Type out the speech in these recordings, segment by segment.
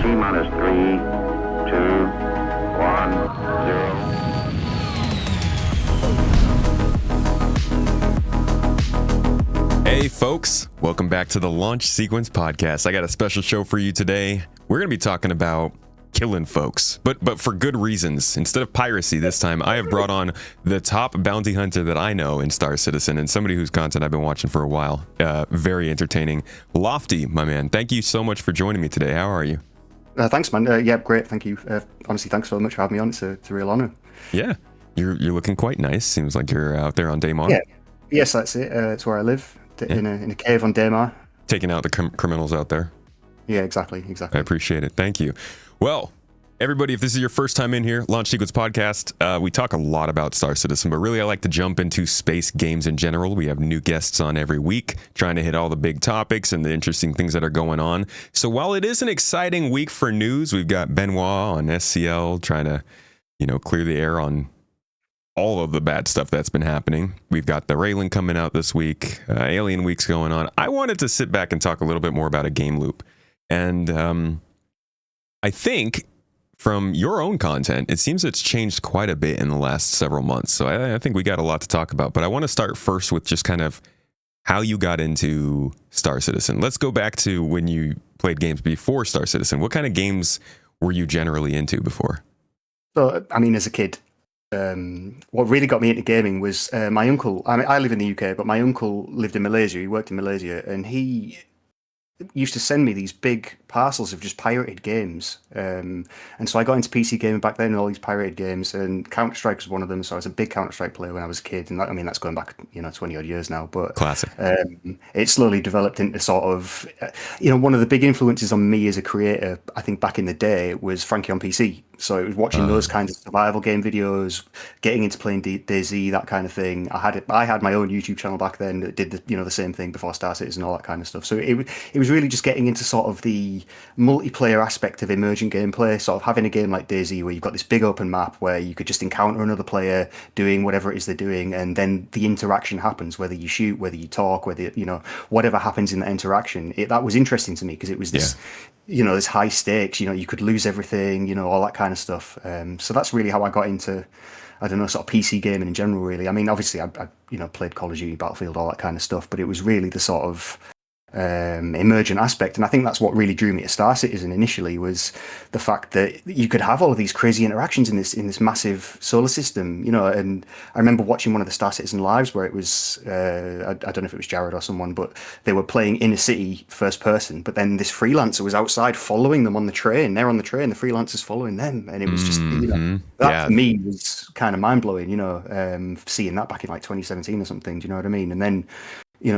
T-minus 3, 2, 1, 0. Hey folks, welcome back to the Launch Sequence Podcast. I got a special show for you today. We're going to be talking about killing folks, but for good reasons. Instead of piracy this time, I have brought on the top bounty hunter that I know in Star Citizen and somebody whose content I've been watching for a while. Very entertaining. Lofty, my man, thank you so much for joining me today. How are you? Thanks, man. Yeah, great. Thank you. Honestly, thanks so much for having me on. It's a real honor. Yeah, you're looking quite nice. Seems like you're out there on Daymar. Yeah. Yes, that's it. It's where I live, in a cave on Daymar. Taking out the criminals out there. Yeah, exactly. I appreciate it. Thank you. Well, everybody, if this is your first time in here, Launch Sequence Podcast, we talk a lot about Star Citizen, but really I like to jump into space games in general. We have new guests on every week, trying to hit all the big topics and the interesting things that are going on. So while it is an exciting week for news, we've got Benoit on SCL trying to, clear the air on all of the bad stuff that's been happening. We've got the Raylan coming out this week, Alien Week's going on. I wanted to sit back and talk a little bit more about a game loop. And I think from your own content, it seems it's changed quite a bit in the last several months. So I think we got a lot to talk about. But I want to start first with just kind of how you got into Star Citizen. Let's go back to when you played games before Star Citizen. What kind of games were you generally into before? So, I mean, as a kid, what really got me into gaming was my uncle. I mean, I live in the UK, but my uncle lived in Malaysia. He worked in Malaysia, and he used to send me these big parcels of just pirated games. And so I got into PC gaming back then and all these pirated games, and Counter-Strike was one of them. So I was a big Counter-Strike player when I was a kid. And that's going back, 20 odd years now. But classic. It slowly developed into sort of, one of the big influences on me as a creator, I think back in the day, was Frankie on PC. So it was watching those kinds of survival game videos, getting into playing DayZ, that kind of thing. I had my own YouTube channel back then that did the same thing before Star Citizen and all that kind of stuff. So it was really just getting into sort of the multiplayer aspect of emergent gameplay, sort of having a game like DayZ where you've got this big open map where you could just encounter another player doing whatever it is they're doing, and then the interaction happens, whether you shoot, whether you talk, whether whatever happens in that interaction. That was interesting to me because it was this this high stakes, you could lose everything, all that kind of stuff. So that's really how I got into, I don't know, sort of PC gaming in general, really. I mean, obviously I played Call of Duty, Battlefield, all that kind of stuff, but it was really the sort of emergent aspect. And I think that's what really drew me to Star Citizen initially, was the fact that you could have all of these crazy interactions in this massive solar system, and I remember watching one of the Star Citizen lives where it was I don't know if it was Jared or someone, but they were playing in a city first person, but then this freelancer was outside following them on the train. They're on the train, the freelancer's following them, and it was just that for me was kind of mind-blowing, seeing that back in like 2017 or something. Do you know what I mean? And then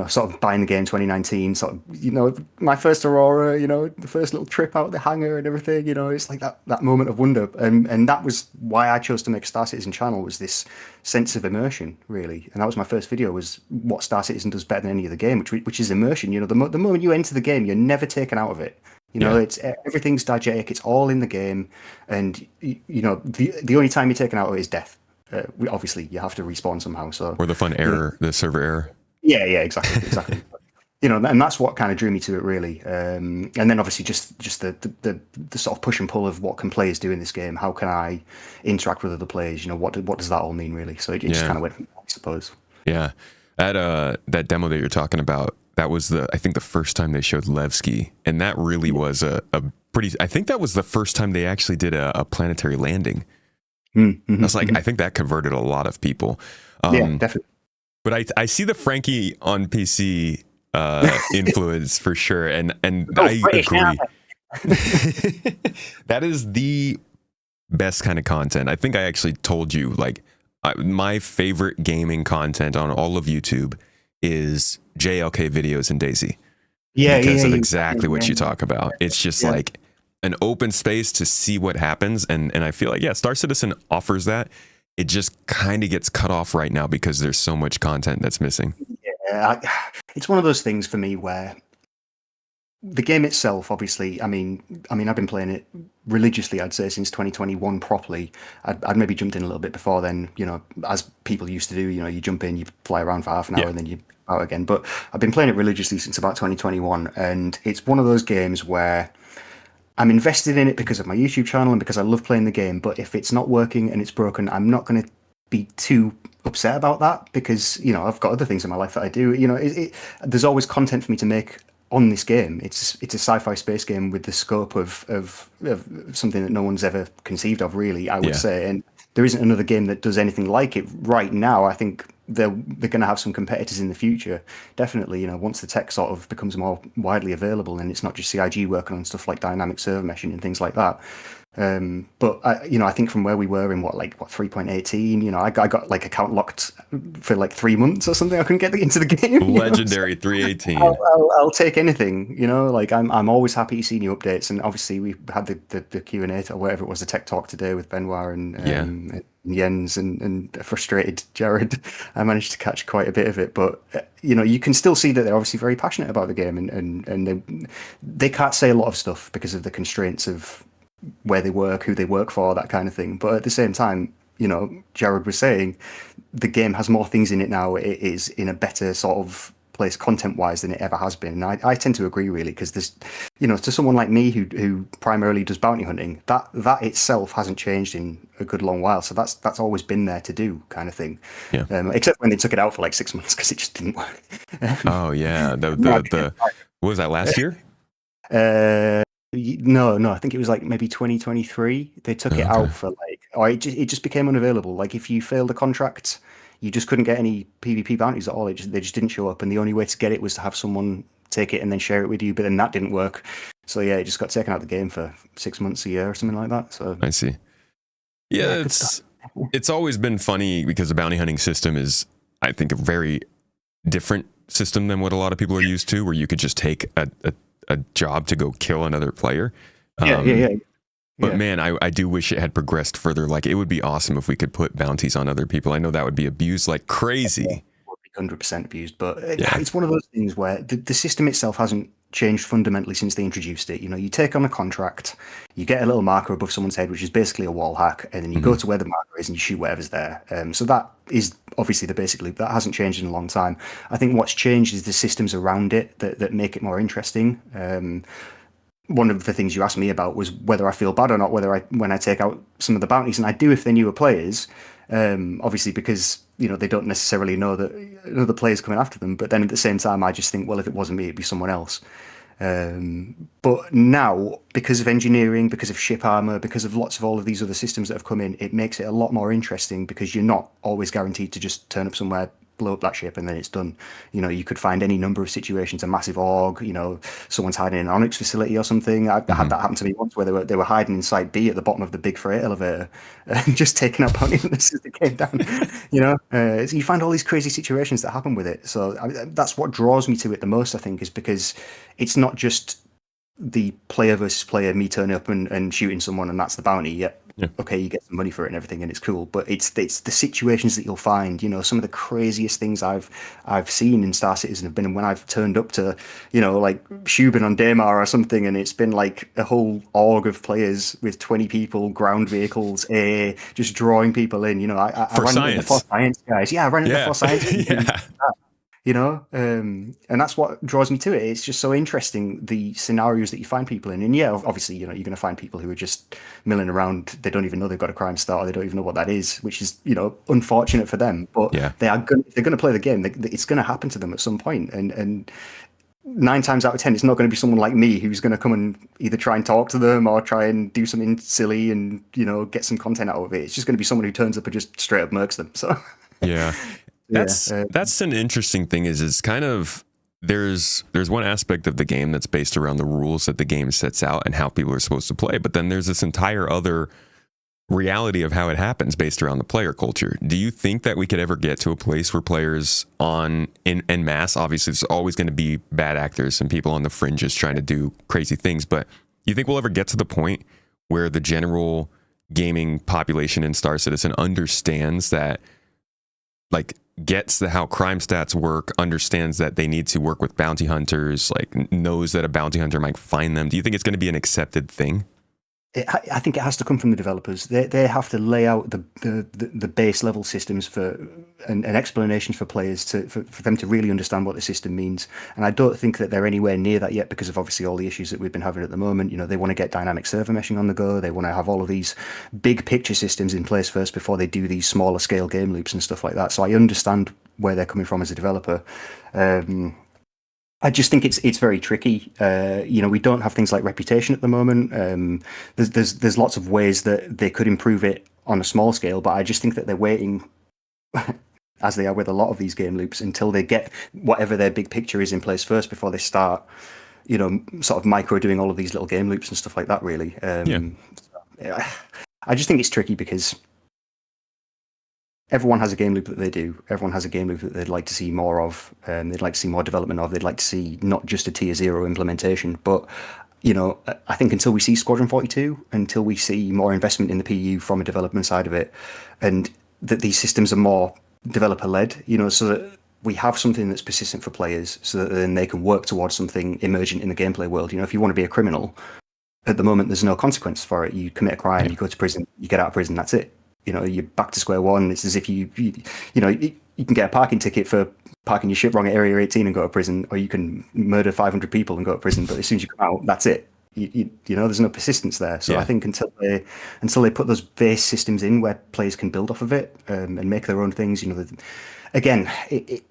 sort of buying the game 2019, sort of, my first Aurora, the first little trip out the hangar and everything, it's like that moment of wonder. And that was why I chose to make a Star Citizen channel, was this sense of immersion, really. And that was my first video, was what Star Citizen does better than any other game, which is immersion. The moment you enter the game, you're never taken out of it. It's everything's diegetic, it's all in the game. And, the only time you're taken out of it is death. Obviously, you have to respawn somehow. So, or the fun error, the server error. Yeah, exactly. And that's what kind of drew me to it, really. And then obviously just the sort of push and pull of what can players do in this game. How can I interact with other players? What does that all mean, really? So it just kind of went from that, I suppose. Yeah, that demo that you're talking about, that was I think the first time they showed Levski, and that really was a pretty. I think that was the first time they actually did a planetary landing. Mm-hmm, I was like, I think that converted a lot of people. Yeah, definitely. But I see the Frankie on PC influence for sure, and I agree. That is the best kind of content. I think I actually told you, like, my favorite gaming content on all of YouTube is JLK videos and DayZ. Because of exactly what you talk about. It's just like an open space to see what happens, and I feel like Star Citizen offers that. It just kind of gets cut off right now because there's so much content that's missing. Yeah, it's one of those things for me where the game itself, obviously, I mean, I've been playing it religiously, I'd say, since 2021 properly. I'd maybe jumped in a little bit before then, as people used to do. You jump in, you fly around for half an hour, and then you out again. But I've been playing it religiously since about 2021, and it's one of those games where I'm invested in it because of my YouTube channel and because I love playing the game. But if it's not working and it's broken, I'm not going to be too upset about that because I've got other things in my life that I do. There's always content for me to make on this game. It's a sci-fi space game with the scope of something that no one's ever conceived of, really. I would say, and there isn't another game that does anything like it right now. I think they're going to have some competitors in the future, definitely. Once the tech sort of becomes more widely available, and it's not just CIG working on stuff like dynamic server meshing and things like that. But I think from where we were in what 3.18, I got like account locked for like 3 months or something. I couldn't get into the game. Legendary 318. I'll take anything. Like I'm always happy to see new updates. And obviously we had the Q&A or whatever it was, the tech talk today with Benoit and Jens and a frustrated Jared. I managed to catch quite a bit of it, but you can still see that they're obviously very passionate about the game, and they can't say a lot of stuff because of the constraints of where they work, who they work for, that kind of thing. But at the same time, Jared was saying the game has more things in it now. It is in a better sort of place content-wise than it ever has been. And I tend to agree, really, because there's, to someone like me who primarily does bounty hunting, that itself hasn't changed in a good long while. So that's always been there to do, kind of thing. Yeah. Except when they took it out for like 6 months because it just didn't work. Oh yeah, the what was that, last year? No, I think it was like maybe 2023. They took it out for it just became unavailable. Like if you failed a contract, you just couldn't get any PvP bounties at all. They just didn't show up, and the only way to get it was to have someone take it and then share it with you. But then that didn't work. So yeah, it just got taken out of the game for 6 months, a year, or something like that. So I see. Yeah, it's always been funny because the bounty hunting system is, I think, a very different system than what a lot of people are used to, where you could just take a job to go kill another player. But man, I do wish it had progressed further. Like, it would be awesome if we could put bounties on other people. I know that would be abused like crazy. 100% abused, but it's one of those things where the system itself hasn't changed fundamentally since they introduced it. You take on a contract, you get a little marker above someone's head, which is basically a wall hack, and then you go to where the marker is and you shoot whatever's there. So that is obviously the basic loop. That hasn't changed in a long time. I think what's changed is the systems around it that make it more interesting. One of the things you asked me about was whether I feel bad or not, when I take out some of the bounties, and I do if they're newer players, obviously because they don't necessarily know that another player's coming after them. But then at the same time, I just think, well, if it wasn't me, it'd be someone else. But now, because of engineering, because of ship armor, because of lots of all of these other systems that have come in, it makes it a lot more interesting because you're not always guaranteed to just turn up somewhere, blow up that ship, and then it's done. You could find any number of situations, a massive org, someone's hiding in an Onyx facility or something. I had that happen to me once, where they were hiding in Site B at the bottom of the big freight elevator and just taking out bounty hunters as they came down. So you find all these crazy situations that happen with it. So that's what draws me to it the most, I think, is because it's not just the player versus player, me turning up and shooting someone and that's the bounty. Yeah. Okay, you get some money for it and everything, and it's cool. But it's the situations that you'll find. Some of the craziest things I've seen in Star Citizen have been when I've turned up to, like Shubin on Daymar or something, and it's been like a whole org of players with 20 people, ground vehicles, just drawing people in. I ran into the Force Science guys. Yeah, I ran into the Force Science. And that's what draws me to it. It's just so interesting, the scenarios that you find people in. And yeah, obviously, you're going to find people who are just milling around. They don't even know they've got a crime start, or they don't even know what that is, which is, unfortunate for them. But they're going to play the game. It's going to happen to them at some point. And 9 times out of 10, it's not going to be someone like me who's going to come and either try and talk to them or try and do something silly and, get some content out of it. It's just going to be someone who turns up and just straight up murks them. So yeah. That's an interesting thing is kind of there's one aspect of the game that's based around the rules that the game sets out and how people are supposed to play, but then there's this entire other reality of how it happens based around the player culture. Do you think that we could ever get to a place where players en masse, obviously there's always going to be bad actors and people on the fringes trying to do crazy things, but you think we'll ever get to the point where the general gaming population in Star Citizen understands that, like, gets how crime stats work, understands that they need to work with bounty hunters, like knows that a bounty hunter might find them? Do you think it's going to be an accepted thing? I think it has to come from the developers. They have to lay out the base level systems for and explanations for players for them to really understand what the system means. And I don't think that they're anywhere near that yet because of obviously all the issues that we've been having at the moment. You know, they want to get dynamic server meshing on the go. They want to have all of these big picture systems in place first before they do these smaller scale game loops and stuff like that. So I understand where they're coming from as a developer. I just think it's very tricky. You know, we don't have things like reputation at the moment. There's lots of ways that they could improve it on a small scale, but I just think that they're waiting, as they are with a lot of these game loops, until they get whatever their big picture is in place first before they start, you know, sort of micro doing all of these little game loops and stuff like that. Really, I just think it's tricky because everyone has a game loop that they do. Everyone has a game loop that they'd like to see more of. They'd like to see more development of. They'd like to see not just a tier 0 implementation, but you know, I think until we see Squadron 42, until we see more investment in the PU from a development side of it, and that these systems are more developer led, you know, so that we have something that's persistent for players, so that then they can work towards something emergent in the gameplay world. You know, if you want to be a criminal, at the moment there's no consequence for it. You commit a crime, you go to prison, you get out of prison, that's it. You know, you're back to square one. It's as if you know, you can get a parking ticket for parking your shit wrong at Area 18 and go to prison, or you can murder 500 people and go to prison. But as soon as you come out, that's it. You know, there's no persistence there. So I think until they put those base systems in where players can build off of it and make their own things, you know, again, I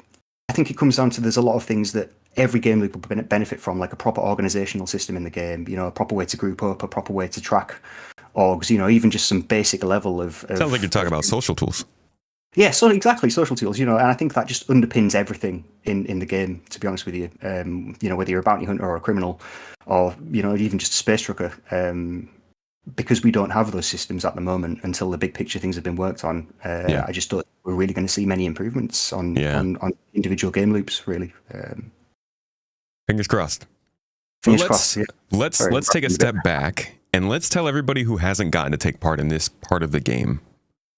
think it comes down to there's a lot of things that every game loop will benefit from, like a proper organizational system in the game. You know, a proper way to group up, a proper way to track orgs, you know, even just some basic level of Sounds like you're talking about social tools. Yeah, so exactly, social tools, you know, and I think that just underpins everything in the game, to be honest with you. You know, whether you're a bounty hunter or a criminal, or, you know, even just a space trucker, because we don't have those systems at the moment until the big picture things have been worked on. I just don't think we're really going to see many improvements on individual game loops, really. Fingers crossed. Fingers crossed, yeah. Let's take a step back. And let's tell everybody who hasn't gotten to take part in this part of the game,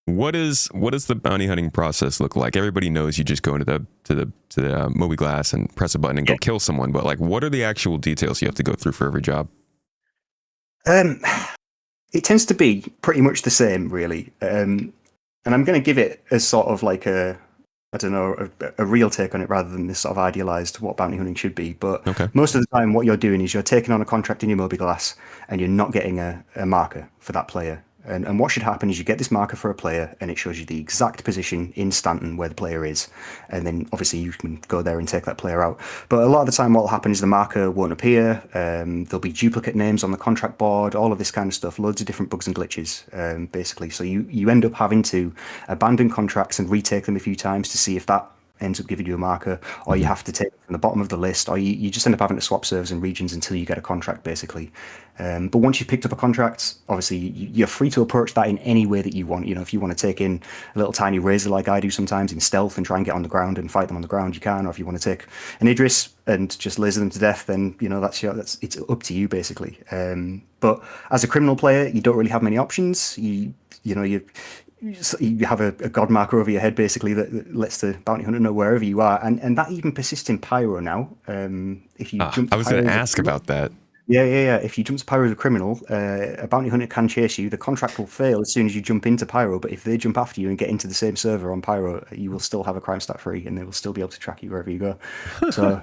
what does the bounty hunting process look like? Everybody knows you just go into the Moby Glass and press a button and go kill someone, but like, what are the actual details you have to go through for every job? It tends to be pretty much the same, really. And I'm going to give it as sort of like a real take on it rather than this sort of idealized what bounty hunting should be. But most of the time, what you're doing is you're taking on a contract in your Moby Glass and you're not getting a marker for that player. And what should happen is you get this marker for a player and it shows you the exact position in Stanton where the player is. And then obviously you can go there and take that player out. But a lot of the time what will happen is the marker won't appear. There'll be duplicate names on the contract board, all of this kind of stuff, loads of different bugs and glitches, basically. So you end up having to abandon contracts and retake them a few times to see if that ends up giving you a marker, or you have to take it from the bottom of the list, or you just end up having to swap servers and regions until you get a contract, basically. But once you've picked up a contract, obviously you're free to approach that in any way that you want. You know, if you want to take in a little tiny razor like I do sometimes in stealth and try and get on the ground and fight them on the ground, you can. Or if you want to take an Idris and just laser them to death, then you know it's up to you, basically. But as a criminal player, you don't really have many options. You have a god marker over your head, basically, that lets the bounty hunter know wherever you are, and that even persists in Pyro now. If you jump, I was going to ask about that. Yeah. If you jump to Pyro as a criminal, a bounty hunter can chase you. The contract will fail as soon as you jump into Pyro, but if they jump after you and get into the same server on Pyro, you will still have a crime stat free, and they will still be able to track you wherever you go. So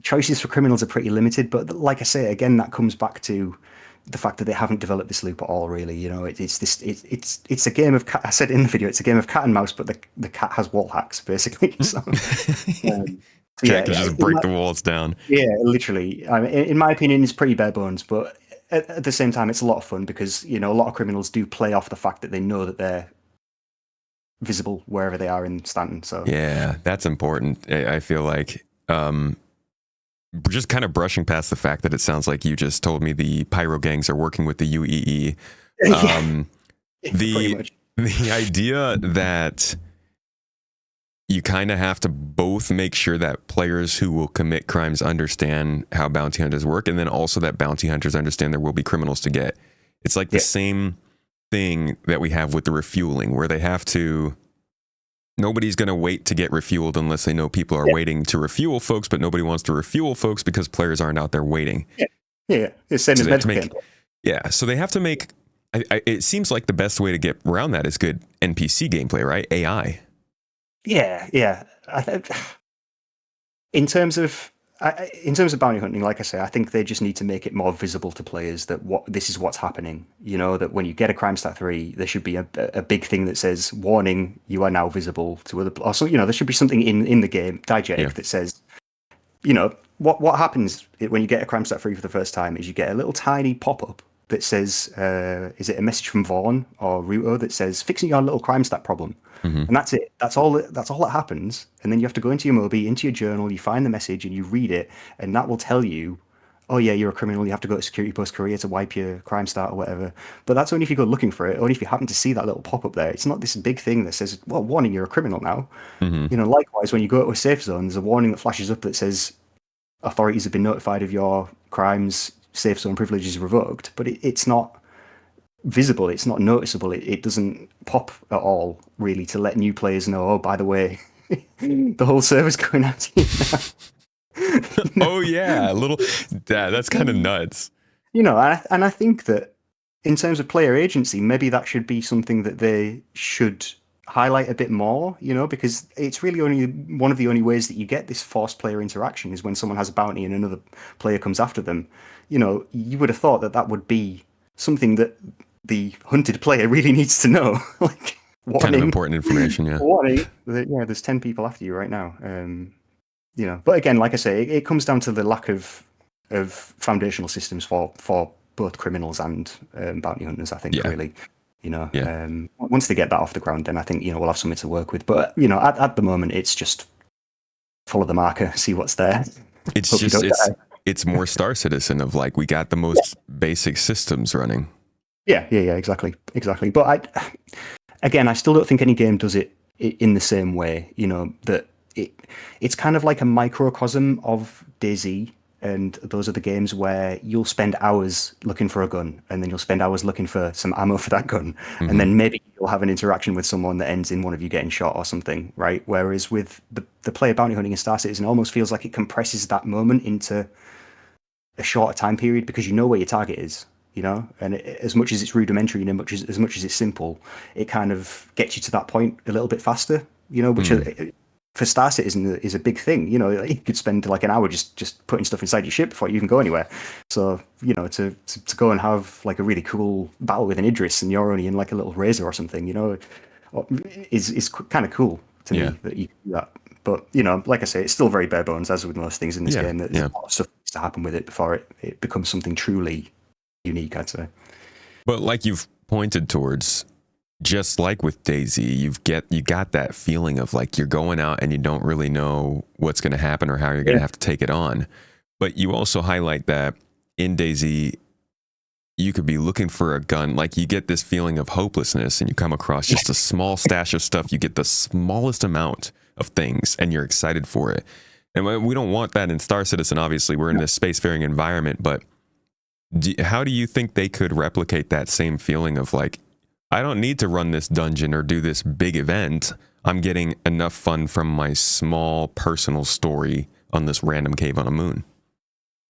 choices for criminals are pretty limited, but like I say, again, that comes back to the fact that they haven't developed this loop at all, really. You know, it's a game of cat. I said in the video, it's a game of cat and mouse, but the cat has wall hacks, basically. So, can just break the walls down. Yeah, literally. I mean, in my opinion, it's pretty bare bones, but at the same time, it's a lot of fun because, you know, a lot of criminals do play off the fact that they know that they're visible wherever they are in Stanton. So yeah, that's important. I feel like. Just kind of brushing past the fact that it sounds like you just told me the Pyro gangs are working with the UEE. The idea that you kind of have to both make sure that players who will commit crimes understand how bounty hunters work, and then also that bounty hunters understand there will be criminals to get. It's like the same thing that we have with the refueling, where they have to... Nobody's going to wait to get refueled unless they know people are waiting to refuel folks, but nobody wants to refuel folks because players aren't out there waiting. Yeah. It's same as medical. So they have to make It seems like the best way to get around that is good NPC gameplay, right? AI. Yeah. In terms of bounty hunting, like I say, I think they just need to make it more visible to players that this is what's happening. You know, that when you get a crime stat 3, there should be a big thing that says, "Warning, you are now visible to other." Or so, you know, there should be something in the game diegetic that says, you know, what happens when you get a crime stat 3 for the first time is you get a little tiny pop up that says, is it a message from Vaughn or Ruto that says, "Fixing your little crime stat problem." And that's it. That's all that happens. And then you have to go into your Mobi, into your journal, you find the message and you read it, and that will tell you, oh yeah, you're a criminal, you have to go to Security Post Korea to wipe your crime stat or whatever. But that's only if you go looking for it, only if you happen to see that little pop-up there. It's not this big thing that says, well, warning, you're a criminal now. You know, likewise, when you go to a safe zone, there's a warning that flashes up that says, authorities have been notified of your crimes, safe zone privileges revoked, but it's not visible, it's not noticeable, it doesn't pop at all, really, to let new players know, oh, by the way, the whole server's going out to you now. Oh yeah, that's kind of nuts. You know, and I think that in terms of player agency, maybe that should be something that they should highlight a bit more, you know, because it's really only one of the only ways that you get this forced player interaction is when someone has a bounty and another player comes after them. You know, you would have thought that would be something that the hunted player really needs to know. Like, warning, kind of important information, yeah. Warning, there's 10 people after you right now. You know, but again, like I say, it comes down to the lack of foundational systems for both criminals and bounty hunters, I think, really. You know, once they get that off the ground, then I think, you know, we'll have something to work with. But, you know, at the moment, it's just follow the marker, see what's there. It's more Star Citizen of like, we got the most basic systems running. Yeah, exactly. But I still don't think any game does it in the same way. You know, that it's kind of like a microcosm of DayZ, and those are the games where you'll spend hours looking for a gun, and then you'll spend hours looking for some ammo for that gun, and then maybe you'll have an interaction with someone that ends in one of you getting shot or something, right? Whereas with the player bounty hunting in Star Citizen, it almost feels like it compresses that moment into a shorter time period because you know where your target is. You know, and as much as it's rudimentary and as much as it's simple, it kind of gets you to that point a little bit faster. You know, which for Star Citizen is a big thing. You know, you could spend like an hour just putting stuff inside your ship before you even go anywhere. So, you know, to go and have like a really cool battle with an Idris and you're only in like a little razor or something, you know, is kind of cool to me that you can do that. But, you know, like I say, it's still very bare bones, as with most things in this game. There's a lot of stuff that needs to happen with it before it becomes something truly unique, I'd say. But like you've pointed towards, just like with DayZ, you got that feeling of like you're going out and you don't really know what's going to happen or how you're going to have to take it on. But you also highlight that in DayZ, you could be looking for a gun, like you get this feeling of hopelessness and you come across just a small stash of stuff. You get the smallest amount of things and you're excited for it. And we don't want that in Star Citizen, obviously. We're in this spacefaring environment, but how do you think they could replicate that same feeling of like, I don't need to run this dungeon or do this big event. I'm getting enough fun from my small personal story on this random cave on a moon.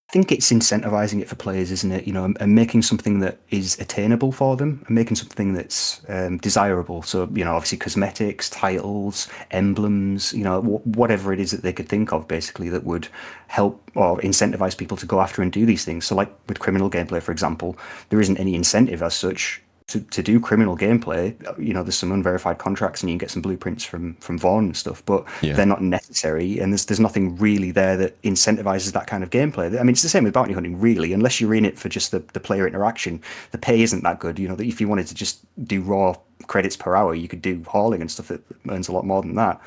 I think it's incentivizing it for players, isn't it? You know, and making something that is attainable for them, and making something that's desirable. So, you know, obviously cosmetics, titles, emblems, you know, whatever it is that they could think of, basically, that would help or incentivize people to go after and do these things. So, like with criminal gameplay, for example, there isn't any incentive as such to do criminal gameplay. You know, there's some unverified contracts and you can get some blueprints from Vaughn and stuff, but they're not necessary, and there's nothing really there that incentivizes that kind of gameplay. I mean, it's the same with bounty hunting, really. Unless you're in it for just the player interaction, the pay isn't that good. You know, that if you wanted to just do raw credits per hour, you could do hauling and stuff that earns a lot more than that.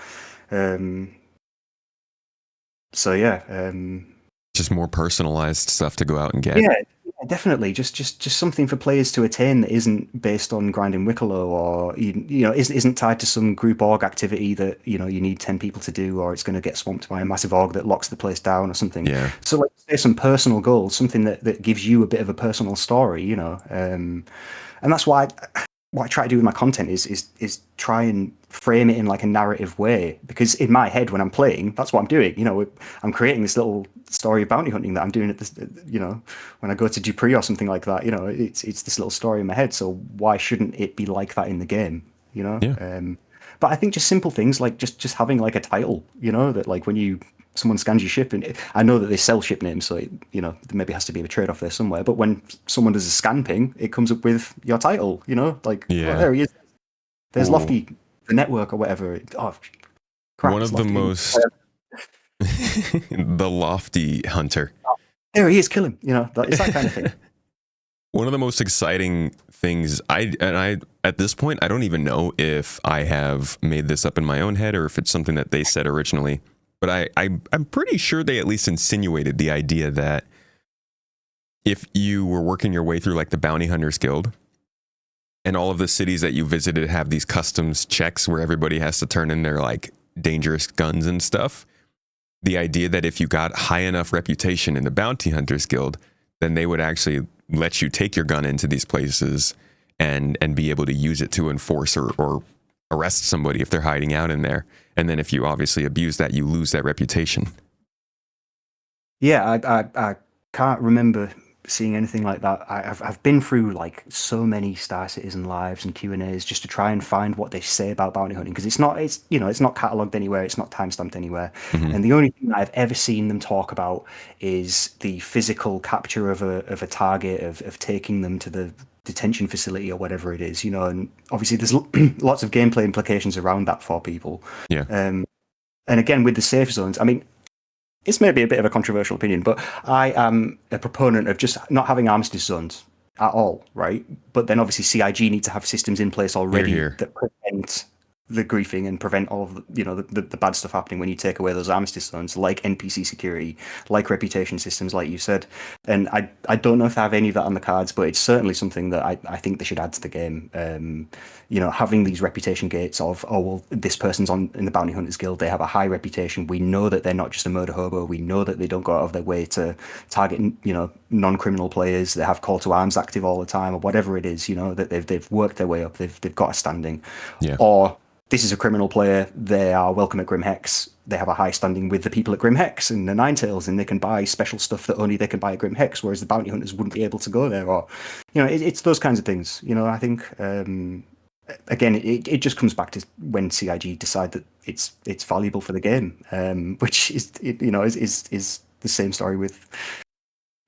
Just more personalized stuff to go out and get. Yeah, definitely. Just something for players to attain that isn't based on grinding Wicklow, or you know, isn't tied to some group org activity that, you know, you need 10 people to do, or it's going to get swamped by a massive org that locks the place down or something. Yeah. So like, there's some personal goals, something that gives you a bit of a personal story, you know, and that's why what I try to do with my content is try and frame it in like a narrative way, because in my head when I'm playing, that's what I'm doing. I'm creating this little story of bounty hunting that I'm doing at this. When I go to Dupree or something like that, it's this little story in my head. So why shouldn't it be like that in the game? Yeah. But I think just simple things like just having like a title, that like when someone scans your ship, and I know that they sell ship names, so there maybe has to be a trade off there somewhere. But when someone does a scan ping, it comes up with your title, like, Yeah. oh, there he is. There's Ooh. Lofty, the network or whatever. Oh, crap, One it's of the Lofty. most the lofty hunter. There he is, kill him. It's that kind of thing. One of the most exciting things I at this point, I don't even know if I have made this up in my own head or if it's something that they said originally, but I'm pretty sure they at least insinuated the idea that if you were working your way through like the Bounty Hunters Guild, and all of the cities that you visited have these customs checks where everybody has to turn in their like dangerous guns and stuff. The idea that if you got high enough reputation in the Bounty Hunters Guild, then they would actually let you take your gun into these places and be able to use it to enforce or arrest somebody if they're hiding out in there. And then if you obviously abuse that, you lose that reputation. Yeah, I can't remember seeing anything like that. I've been through like so many Star Citizen lives and Q&As just to try and find what they say about bounty hunting, because it's not catalogued anywhere, it's not timestamped anywhere, and the only thing that I've ever seen them talk about is the physical capture of a target, of taking them to the detention facility or whatever it is, and obviously there's lots of gameplay implications around that for people. Yeah. And again with the safe zones, I mean, it's maybe a bit of a controversial opinion, but I am a proponent of just not having armistice zones at all, right? But then obviously CIG need to have systems in place already Here. that prevent the griefing and prevent all of the bad stuff happening when you take away those armistice zones, like NPC security, like reputation systems, like you said. And I don't know if they have any of that on the cards, but it's certainly something that I think they should add to the game. Having these reputation gates of, oh, well, this person's in the Bounty Hunters Guild, they have a high reputation. We know that they're not just a murder hobo. We know that they don't go out of their way to target, non-criminal players. They have call to arms active all the time, or whatever it is, that they've worked their way up. They've got a standing. Yeah. Or this is a criminal player, they are welcome at Grim Hex, they have a high standing with the people at Grim Hex and the Ninetales, and they can buy special stuff that only they can buy at Grim Hex, whereas the bounty hunters wouldn't be able to go there. Or, it's those kinds of things. I think, again, it just comes back to when CIG decide that it's valuable for the game, which is the same story with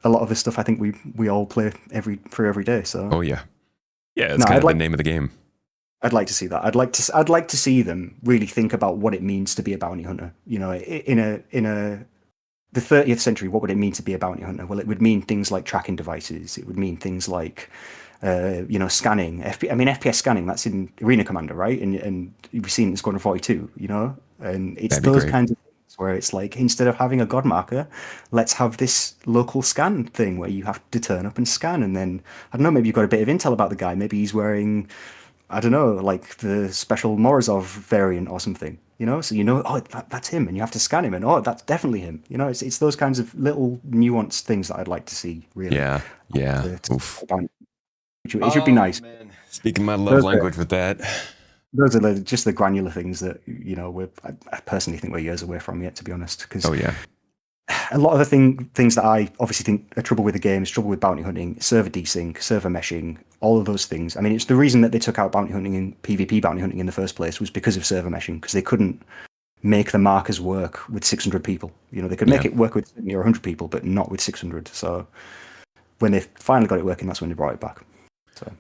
a lot of the stuff I think we all play every day. So. Oh yeah. Yeah, it's kind of the name of the game. I'd like to see that. I'd like to see them really think about what it means to be a bounty hunter. In the 30th century, what would it mean to be a bounty hunter? Well, it would mean things like tracking devices. It would mean things like, scanning. FPS scanning. That's in Arena Commander, right? And we've seen it in Squadron 42. And it's those kinds of things where it's like, instead of having a god marker, let's have this local scan thing where you have to turn up and scan, and then I don't know, maybe you've got a bit of intel about the guy. Maybe he's wearing, I don't know, like the special Morozov variant or something, so oh, that's him, and you have to scan him, and oh, that's definitely him. It's those kinds of little nuanced things that I'd like to see, really. Yeah. It should be nice. Man. Speaking my love language with that. Those are just the granular things that, I personally think we're years away from yet, to be honest. Because a lot of the things that I obviously think are trouble with the game is trouble with bounty hunting, server desync, server meshing, all of those things. I mean, it's the reason that they took out bounty hunting and PvP bounty hunting in the first place was because of server meshing, because they couldn't make the markers work with 600 people. They could make it work with 100 people, but not with 600. So when they finally got it working, that's when they brought it back. So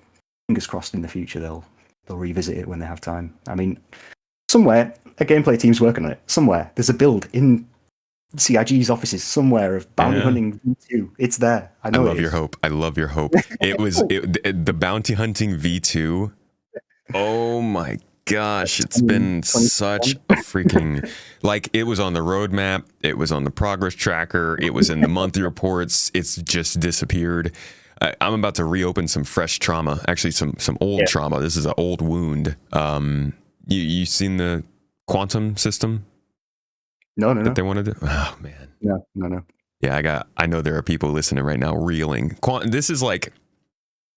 fingers crossed in the future they'll revisit it when they have time. I mean, somewhere a gameplay team's working on it. Somewhere there's a build in CIG's offices somewhere of bounty hunting V2. It's there. I love your hope. I love your hope. It was the bounty hunting V2. Oh my gosh, it's been such a freaking, like, it was on the roadmap, it was on the progress tracker, it was in the monthly reports. It's just disappeared. I'm about to reopen some fresh trauma, actually some old trauma. This is an old wound. You seen the quantum system? No. That they wanted to. Oh man. No. Yeah, I know there are people listening right now reeling. This is like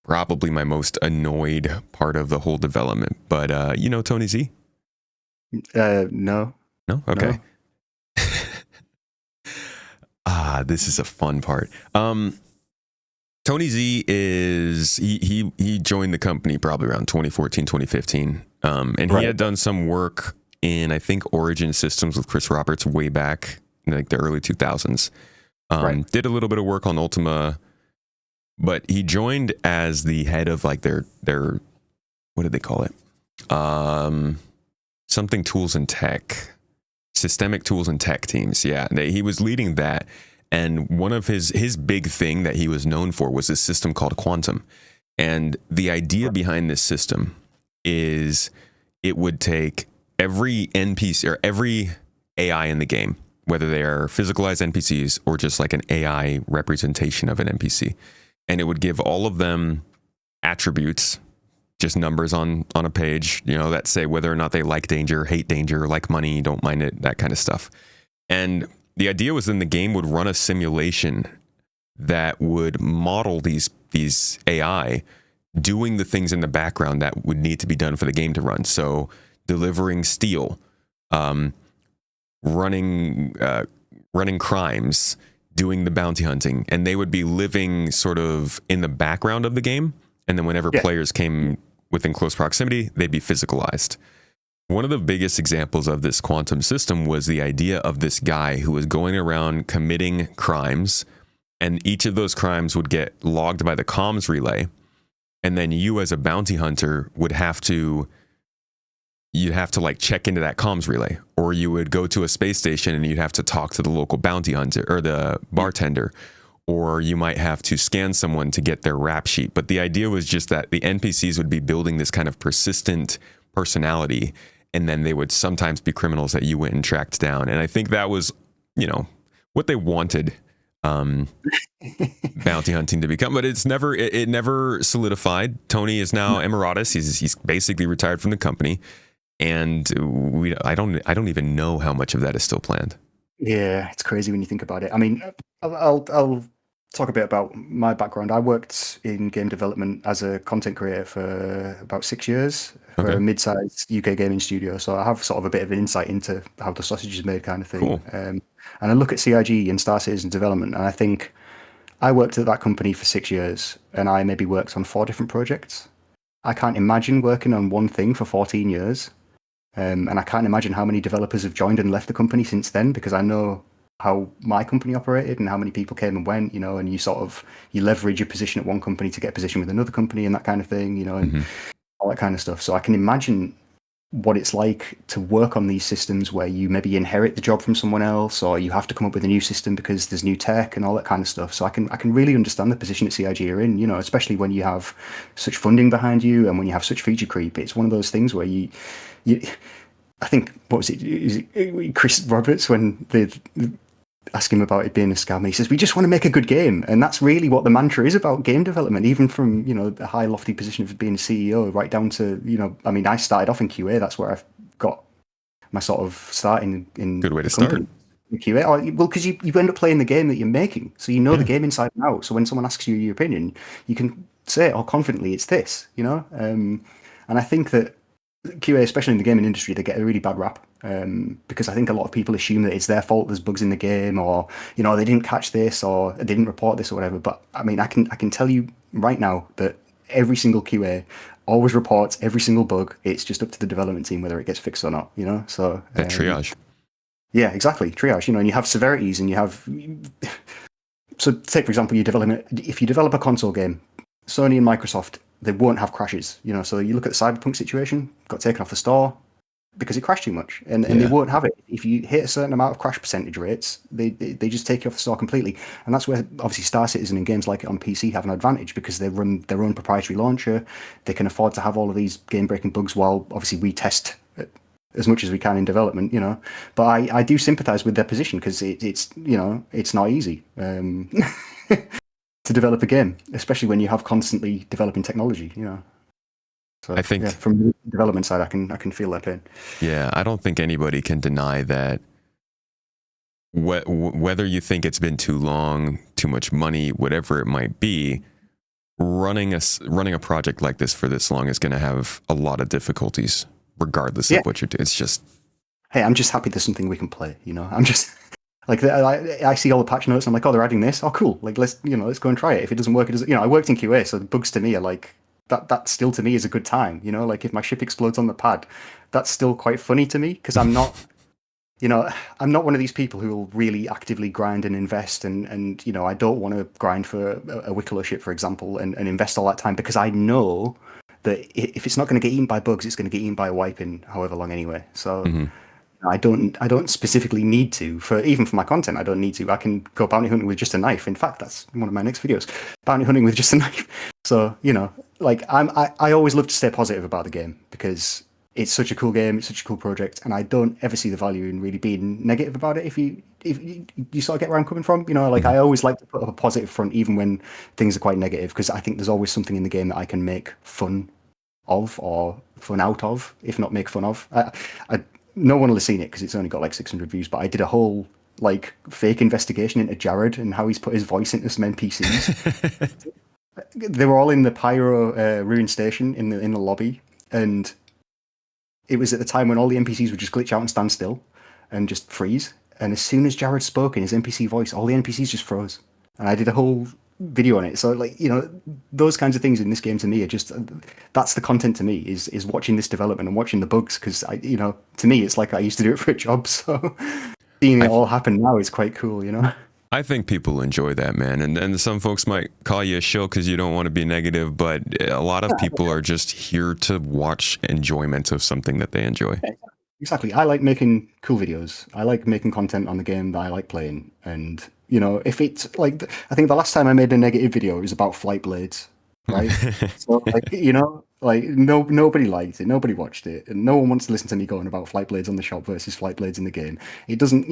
probably my most annoyed part of the whole development. But you know Tony Z? No. No? Okay. No. This is a fun part. Tony Z is he joined the company probably around 2014, 2015. And he Right. had done some work in, I think, Origin Systems with Chris Roberts way back in like the early 2000s. Right. Did a little bit of work on Ultima, but he joined as the head of like their what did they call it? Something tools and tech, systemic tools and tech teams. Yeah, he was leading that. And one of his big thing that he was known for was this system called Quantum. And the idea behind this system is it would take every NPC or every AI in the game, whether they are physicalized NPCs or just like an AI representation of an NPC, and it would give all of them attributes, just numbers on a page, you know, that say whether or not they like danger, hate danger, like money, don't mind it, that kind of stuff. And the idea was then the game would run a simulation that would model these AI doing the things in the background that would need to be done for the game to run. So delivering steel, running crimes, doing the bounty hunting, and they would be living sort of in the background of the game. And then whenever players came within close proximity, they'd be physicalized. One of the biggest examples of this quantum system was the idea of this guy who was going around committing crimes, and each of those crimes would get logged by the comms relay. And then you as a bounty hunter you'd have to like check into that comms relay, or you would go to a space station and you'd have to talk to the local bounty hunter or the bartender, or you might have to scan someone to get their rap sheet. But the idea was just that the NPCs would be building this kind of persistent personality, and then they would sometimes be criminals that you went and tracked down. And I think that was, you know, what they wanted bounty hunting to become, but it never solidified. Tony is now emeritus. He's basically retired from the company, and I don't even know how much of that is still planned. Yeah, it's crazy when you think about it. I mean, I'll talk a bit about my background. I worked in game development as a content creator for about 6 years for a mid-sized UK gaming studio. So I have sort of a bit of an insight into how the sausage is made, kind of thing. Cool. And I look at CIG and Star Citizen development, and I think I worked at that company for 6 years, and I maybe worked on 4 different projects. I can't imagine working on one thing for 14 years. And I can't imagine how many developers have joined and left the company since then, because I know how my company operated and how many people came and went, you know, and you leverage your position at one company to get a position with another company and that kind of thing, you know, and all that kind of stuff. So I can imagine what it's like to work on these systems where you maybe inherit the job from someone else, or you have to come up with a new system because there's new tech and all that kind of stuff. So I can really understand the position that CIG are in, you know, especially when you have such funding behind you and when you have such feature creep. It's one of those things where you I think, what was it? Is it Chris Roberts, when they ask him about it being a scam, and he says, we just want to make a good game. And that's really what the mantra is about game development, even from, you know, the high lofty position of being a CEO right down to, you know, I mean, I started off in QA. That's where I've got my sort of start in good way to start in QA. Well, because you end up playing the game that you're making, so you know the game inside and out. So when someone asks you your opinion, you can say, oh, confidently, it's this, you know. And I think that QA, especially in the gaming industry, they get a really bad rap because I think a lot of people assume that it's their fault there's bugs in the game, or, you know, they didn't catch this, or they didn't report this, or whatever. But I mean, I can tell you right now that every single QA always reports every single bug. It's just up to the development team whether it gets fixed or not, you know. So that triage. Yeah, exactly, triage. You know, and you have severities, and you have. So take for example, if you develop a console game, Sony and Microsoft, they won't have crashes, you know. So you look at the Cyberpunk situation, got taken off the store because it crashed too much, and they won't have it. If you hit a certain amount of crash percentage rates, they just take you off the store completely. And that's where obviously Star Citizen and games like it on PC have an advantage, because they run their own proprietary launcher. They can afford to have all of these game-breaking bugs, while obviously we test as much as we can in development, you know. But I do sympathize with their position, because it's you know, it's not easy. To develop a game, especially when you have constantly developing technology, you know. So I think from the development side, I can feel that pain. Yeah, I don't think anybody can deny that. Whether you think it's been too long, too much money, whatever it might be, running a project like this for this long is going to have a lot of difficulties, regardless of what you're doing. It's just, hey, I'm just happy there's something we can play. I'm just like I see all the patch notes. I'm like, oh, they're adding this. Oh, cool. Like let's go and try it. If it doesn't work, it doesn't. I worked in QA, so the bugs to me are like that. That still to me is a good time. Like if my ship explodes on the pad, that's still quite funny to me because I'm not. I'm not one of these people who will really actively grind and invest, and I don't want to grind for a Wicklow ship, for example, and invest all that time because I know that if it's not going to get eaten by bugs, it's going to get eaten by a wipe in however long anyway. So I don't specifically need to even for my content. I don't need to. I can go bounty hunting with just a knife. In fact, that's one of my next videos: bounty hunting with just a knife. So like I always love to stay positive about the game because it's such a cool game, it's such a cool project, and I don't ever see the value in really being negative about it. If you sort of get where I'm coming from, like I always like to put up a positive front even when things are quite negative, because I think there's always something in the game that I can make fun of or fun out of, if not make fun of. No one will have seen it because it's only got like 600 views, but I did a whole like fake investigation into Jared and how he's put his voice into some NPCs. They were all in the Pyro Ruin Station in the lobby, and it was at the time when all the NPCs would just glitch out and stand still and just freeze. And as soon as Jared spoke in his NPC voice, all the NPCs just froze. And I did a whole video on it. So like, those kinds of things in this game to me are just, that's the content to me is watching this development and watching the bugs. Cause to me, it's like I used to do it for a job. So seeing it all happen now is quite cool, I think people enjoy that, man. And some folks might call you a shill because you don't want to be negative, but a lot of people are just here to watch enjoyment of something that they enjoy. Exactly. I like making cool videos. I like making content on the game that I like playing. And, if it's like, I think the last time I made a negative video, it was about Flight Blades, right? So, like, like nobody liked it, nobody watched it, and no one wants to listen to me going about Flight Blades on the shop versus Flight Blades in the game. It doesn't,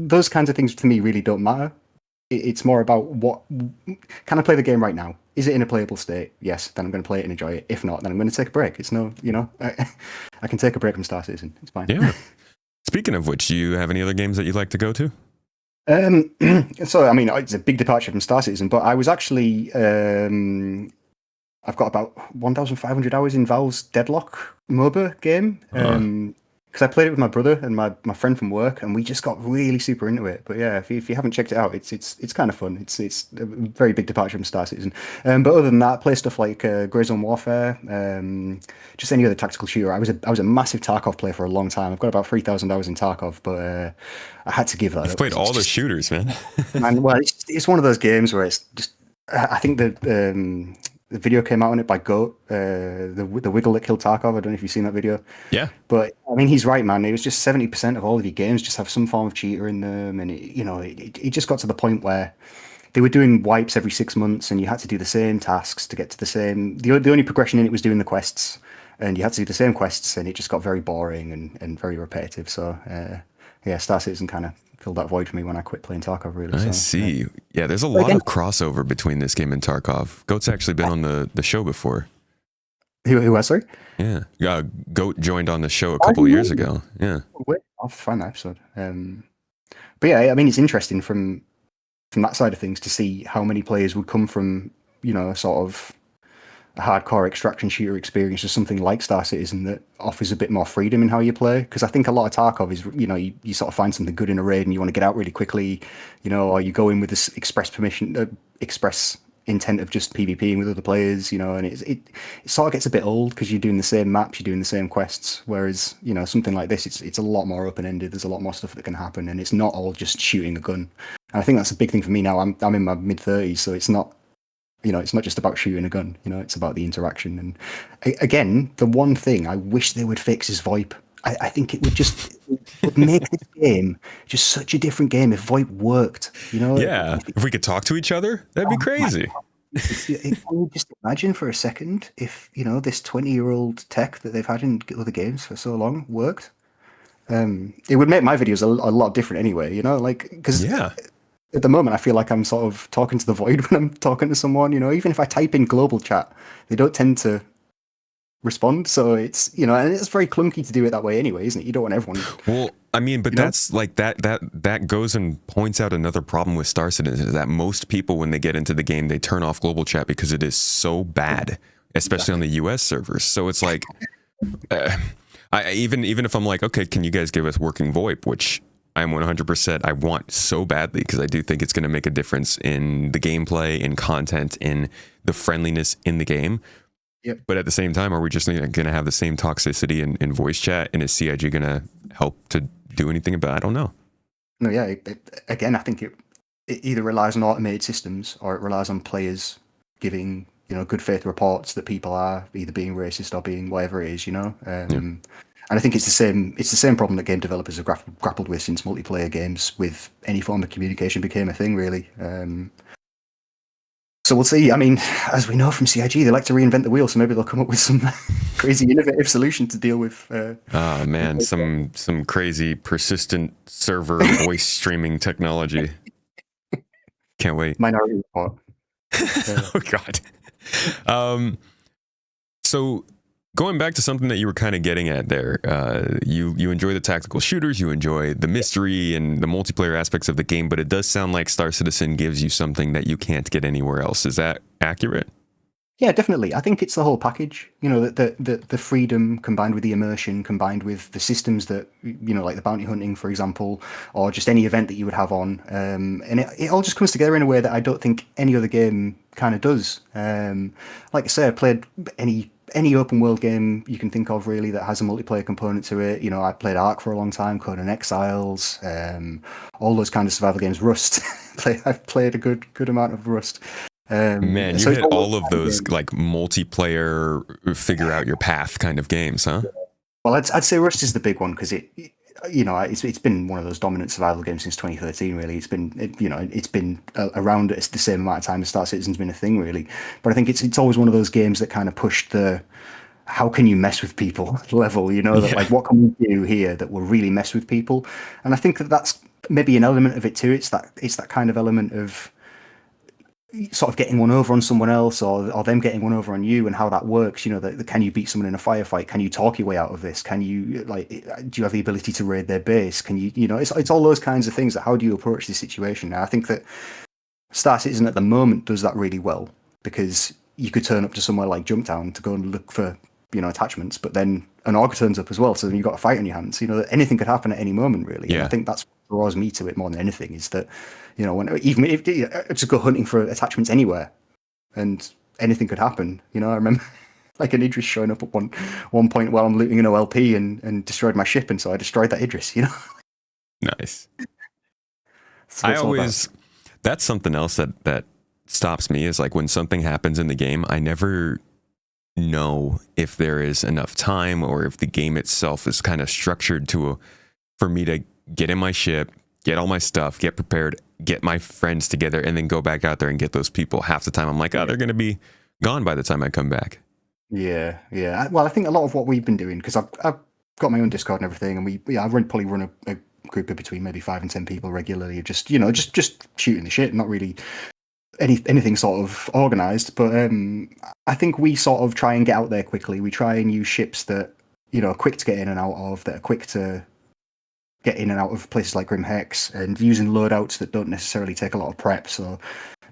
those kinds of things to me really don't matter. It's more about can I play the game right now? Is it in a playable state? Yes, then I'm going to play it and enjoy it. If not, then I'm going to take a break. It's no, I can take a break from Star Citizen. It's fine. Yeah. Speaking of which, do you have any other games that you'd like to go to? So, I mean, it's a big departure from Star Citizen, but I was actually, I've got about 1,500 hours in Valve's Deadlock MOBA game. Because I played it with my brother and my friend from work, and we just got really super into it. But yeah, if you haven't checked it out, it's kind of fun. It's a very big departure from Star Citizen. But other than that, I play stuff like Grey Zone Warfare, just any other tactical shooter. I was a massive Tarkov player for a long time. I've got about 3,000 hours in Tarkov, but I had to give that up. You've played all the shooters, man. Man, well, it's one of those games where it's just. I think the video came out on it by Goat, the Wiggle that killed Tarkov. I don't know if you've seen that video. Yeah. But, I mean, he's right, man. It was just 70% of all of your games just have some form of cheater in them. And, it just got to the point where they were doing wipes every 6 months and you had to do the same tasks to get to the same... The only progression in it was doing the quests. And you had to do the same quests and it just got very boring and very repetitive. So, yeah, Star Citizen kind of filled that void for me when I quit playing Tarkov, really. I see. Yeah, there's a lot of crossover between this game and Tarkov. Goat's actually been on the show before. Who was, sorry? Yeah. Goat joined on the show a couple of years ago. Yeah. Wait, I'll have to find that episode. But yeah, I mean, it's interesting from that side of things to see how many players would come from, sort of a hardcore extraction shooter experience or something like Star Citizen that offers a bit more freedom in how you play. Because I think a lot of Tarkov is, you sort of find something good in a raid and you want to get out really quickly, or you go in with this express intent of just PvPing with other players, and it sort of gets a bit old because you're doing the same maps, you're doing the same quests. Whereas, something like this, it's a lot more open-ended. There's a lot more stuff that can happen, and it's not all just shooting a gun. And I think that's a big thing for me now. I'm in my mid-30s, so it's not. It's not just about shooting a gun. It's about the interaction. And again, the one thing I wish they would fix is VoIP. I think it would make this game just such a different game if VoIP worked. Yeah, if we could talk to each other, that'd be crazy. Can you just imagine for a second if this 20-year-old tech that they've had in other games for so long worked? It would make my videos a lot different anyway. Because at the moment, I feel like I'm sort of talking to the void when I'm talking to someone, even if I type in global chat, they don't tend to respond. So it's, and it's very clunky to do it that way anyway, isn't it? You don't want everyone. Well, I mean, but You know? that's like that goes and points out another problem with Star Citizen is that most people, when they get into the game, they turn off global chat because it is so bad, especially on the US servers. So it's like, even if I'm like, okay, can you guys give us working VoIP, which I'm 100% I want so badly because I do think it's going to make a difference in the gameplay, in content, in the friendliness in the game. Yep. But at the same time, are we just going to have the same toxicity in voice chat? And is CIG going to help to do anything about it? I don't know. No, yeah. Again, I think it either relies on automated systems or it relies on players giving good faith reports that people are either being racist or being whatever it is. And I think it's the same problem that game developers have grappled with since multiplayer games with any form of communication became a thing, really. So we'll see. I mean, as we know from CIG, they like to reinvent the wheel, so maybe they'll come up with some crazy innovative solution to deal with. Oh man, some crazy persistent server voice streaming technology. Can't wait. Minority Report. Oh God. So going back to something that you were kind of getting at there, you enjoy the tactical shooters, you enjoy the mystery and the multiplayer aspects of the game, but it does sound like Star Citizen gives you something that you can't get anywhere else. Is that accurate? Yeah, definitely. I think it's the whole package. The freedom combined with the immersion, combined with the systems that like the bounty hunting, for example, or just any event that you would have on, and it all just comes together in a way that I don't think any other game kind of does. Like I say, I played any open world game you can think of really that has a multiplayer component to it. I played Ark for a long time, Conan Exiles, all those kind of survival games. Rust, I've played a good amount of Rust. Man, you so hit all of those like multiplayer, figure out your path kind of games, huh? Well, I'd say Rust is the big one because it's been one of those dominant survival games since 2013. Really, it's been around at the same amount of time as Star Citizen's been a thing, really. But I think it's always one of those games that kind of pushed the how can you mess with people level. Like what can we do here that will really mess with people? And I think that's maybe an element of it too. It's that kind of element of sort of getting one over on someone else or them getting one over on you and how that works. Can you beat someone in a firefight? Can you talk your way out of this? Can you do you have the ability to raid their base? Can you it's all those kinds of things that how do you approach this situation? And I think that Star Citizen at the moment does that really well because you could turn up to somewhere like Jumptown to go and look for attachments, but then an org turns up as well, so then you've got a fight on your hands. Anything could happen at any moment, really. Yeah. And I think that's what draws me to it more than anything is that when even if to go hunting for attachments anywhere, and anything could happen. I remember like an Idris showing up at one point while I'm looting an OLP and destroyed my ship, and so I destroyed that Idris. Nice. So I always that's something else that stops me is like when something happens in the game, I never know if there is enough time or if the game itself is kind of structured for me to get in my ship, get all my stuff, get prepared, get my friends together, and then go back out there and get those people. Half the time I'm like, oh, they're going to be gone by the time I come back. Yeah. Well, I think a lot of what we've been doing, because I've got my own Discord and everything, and I probably run a group of between maybe 5 and 10 people regularly, just shooting the shit, not really anything sort of organized. But I think we sort of try and get out there quickly. We try and use ships that are quick to get in and out of, that are quick to get in and out of places like Grim Hex, and using loadouts that don't necessarily take a lot of prep. So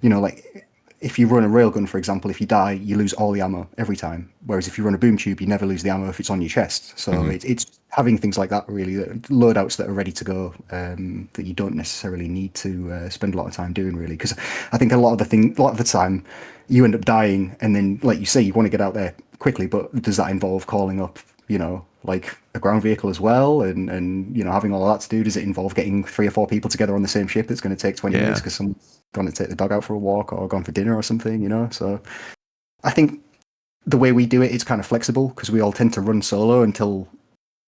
like if you run a railgun, for example, if you die, you lose all the ammo every time. Whereas if you run a boom tube, you never lose the ammo if it's on your chest. So it's having things like that, really, loadouts that are ready to go, that you don't necessarily need to spend a lot of time doing, really. Because I think a lot of the time, you end up dying, and then, like you say, you want to get out there quickly, but does that involve calling up, like a ground vehicle as well, and having all of that to do? Does it involve getting 3 or 4 people together on the same ship that's going to take 20 minutes because someone's going to take the dog out for a walk or gone for dinner or something, So I think the way we do it, it's kind of flexible because we all tend to run solo until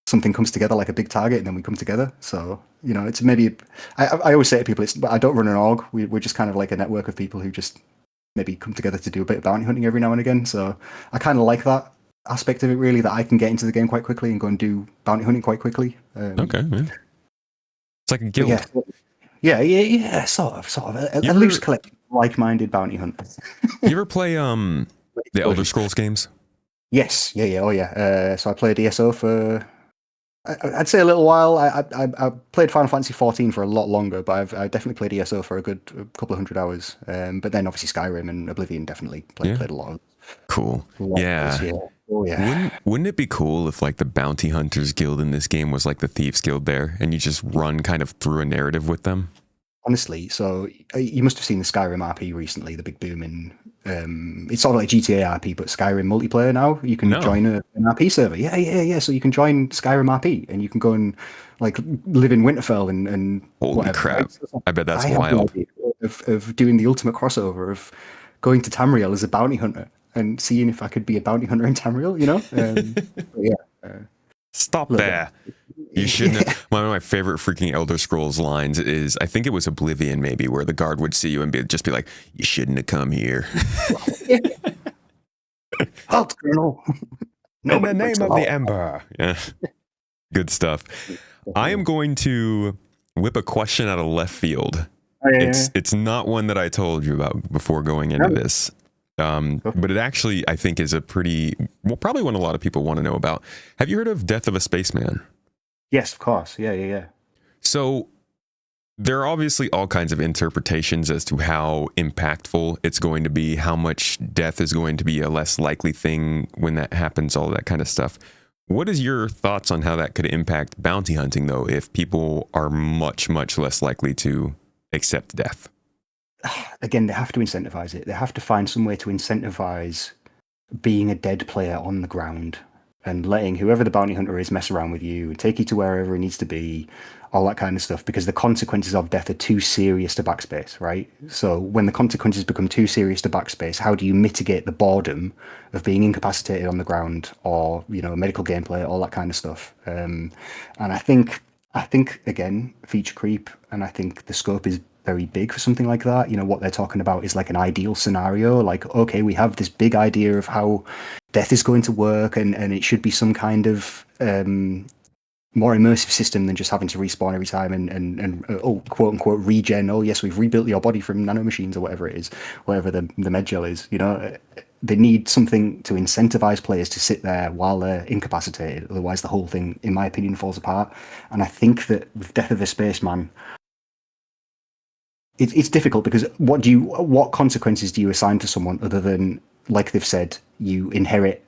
something comes together, like a big target, and then we come together. So it's maybe I always say to people, I don't run an org. We're just kind of like a network of people who just maybe come together to do a bit of bounty hunting every now and again. So I kind of like that aspect of it, really, that I can get into the game quite quickly and go and do bounty hunting quite quickly. Okay, man. It's like a guild. Yeah, sort of. A loose collective, like-minded bounty hunt. You ever play the Elder Scrolls games? Yes, yeah, oh yeah. So I played ESO for I'd say a little while. I played Final Fantasy 14 for a lot longer, but I definitely played ESO for a couple of 100 hours. But then obviously Skyrim and Oblivion definitely Yeah. played a lot of. Cool. A lot of Yeah. those, yeah. Oh yeah. Wouldn't it be cool if like the bounty hunters guild in this game was like the thieves guild there, and you just run kind of through a narrative with them? Honestly, so you must have seen the Skyrim RP recently, the big boom in. It's sort of like GTA RP, but Skyrim multiplayer now. You can No. join an RP server. Yeah. So you can join Skyrim RP and you can go and like live in Winterfell and Holy whatever. crap! Right? So I bet that's I have the wild. idea of doing the ultimate crossover of going to Tamriel as a bounty hunter and seeing if I could be a bounty hunter in Tamriel. But yeah. Stop Little there. You shouldn't have. One of my favorite freaking Elder Scrolls lines is, I think it was Oblivion maybe, where the guard would see you and just be like, you shouldn't have come here. Halt, Colonel. In the name of the Emperor. Yeah. Good stuff. I am going to whip a question out of left field. Oh, yeah. It's not one that I told you about before going into this. But it actually, I think, is probably one a lot of people want to know about. Have you heard of Death of a Spaceman? Yes, of course. Yeah. So there are obviously all kinds of interpretations as to how impactful it's going to be, how much death is going to be a less likely thing when that happens, all that kind of stuff. What is your thoughts on how that could impact bounty hunting, though, if people are much, much less likely to accept death? Again, they have to incentivize it. They have to find some way to incentivize being a dead player on the ground and letting whoever the bounty hunter is mess around with you and take you to wherever it needs to be, all that kind of stuff, because the consequences of death are too serious to backspace, right? So when the consequences become too serious to backspace, how do you mitigate the boredom of being incapacitated on the ground or, medical gameplay, all that kind of stuff? And I think again, feature creep, and I think the scope is very big for something like that. What they're talking about is like an ideal scenario. Like, okay, we have this big idea of how death is going to work, and it should be some kind of more immersive system than just having to respawn every time and quote unquote regen. Oh yes, we've rebuilt your body from nanomachines or whatever it is, whatever the medgel is. They need something to incentivize players to sit there while they're incapacitated. Otherwise, the whole thing, in my opinion, falls apart. And I think that with Death of a Spaceman, it's difficult because what consequences do you assign to someone other than, like they've said, you inherit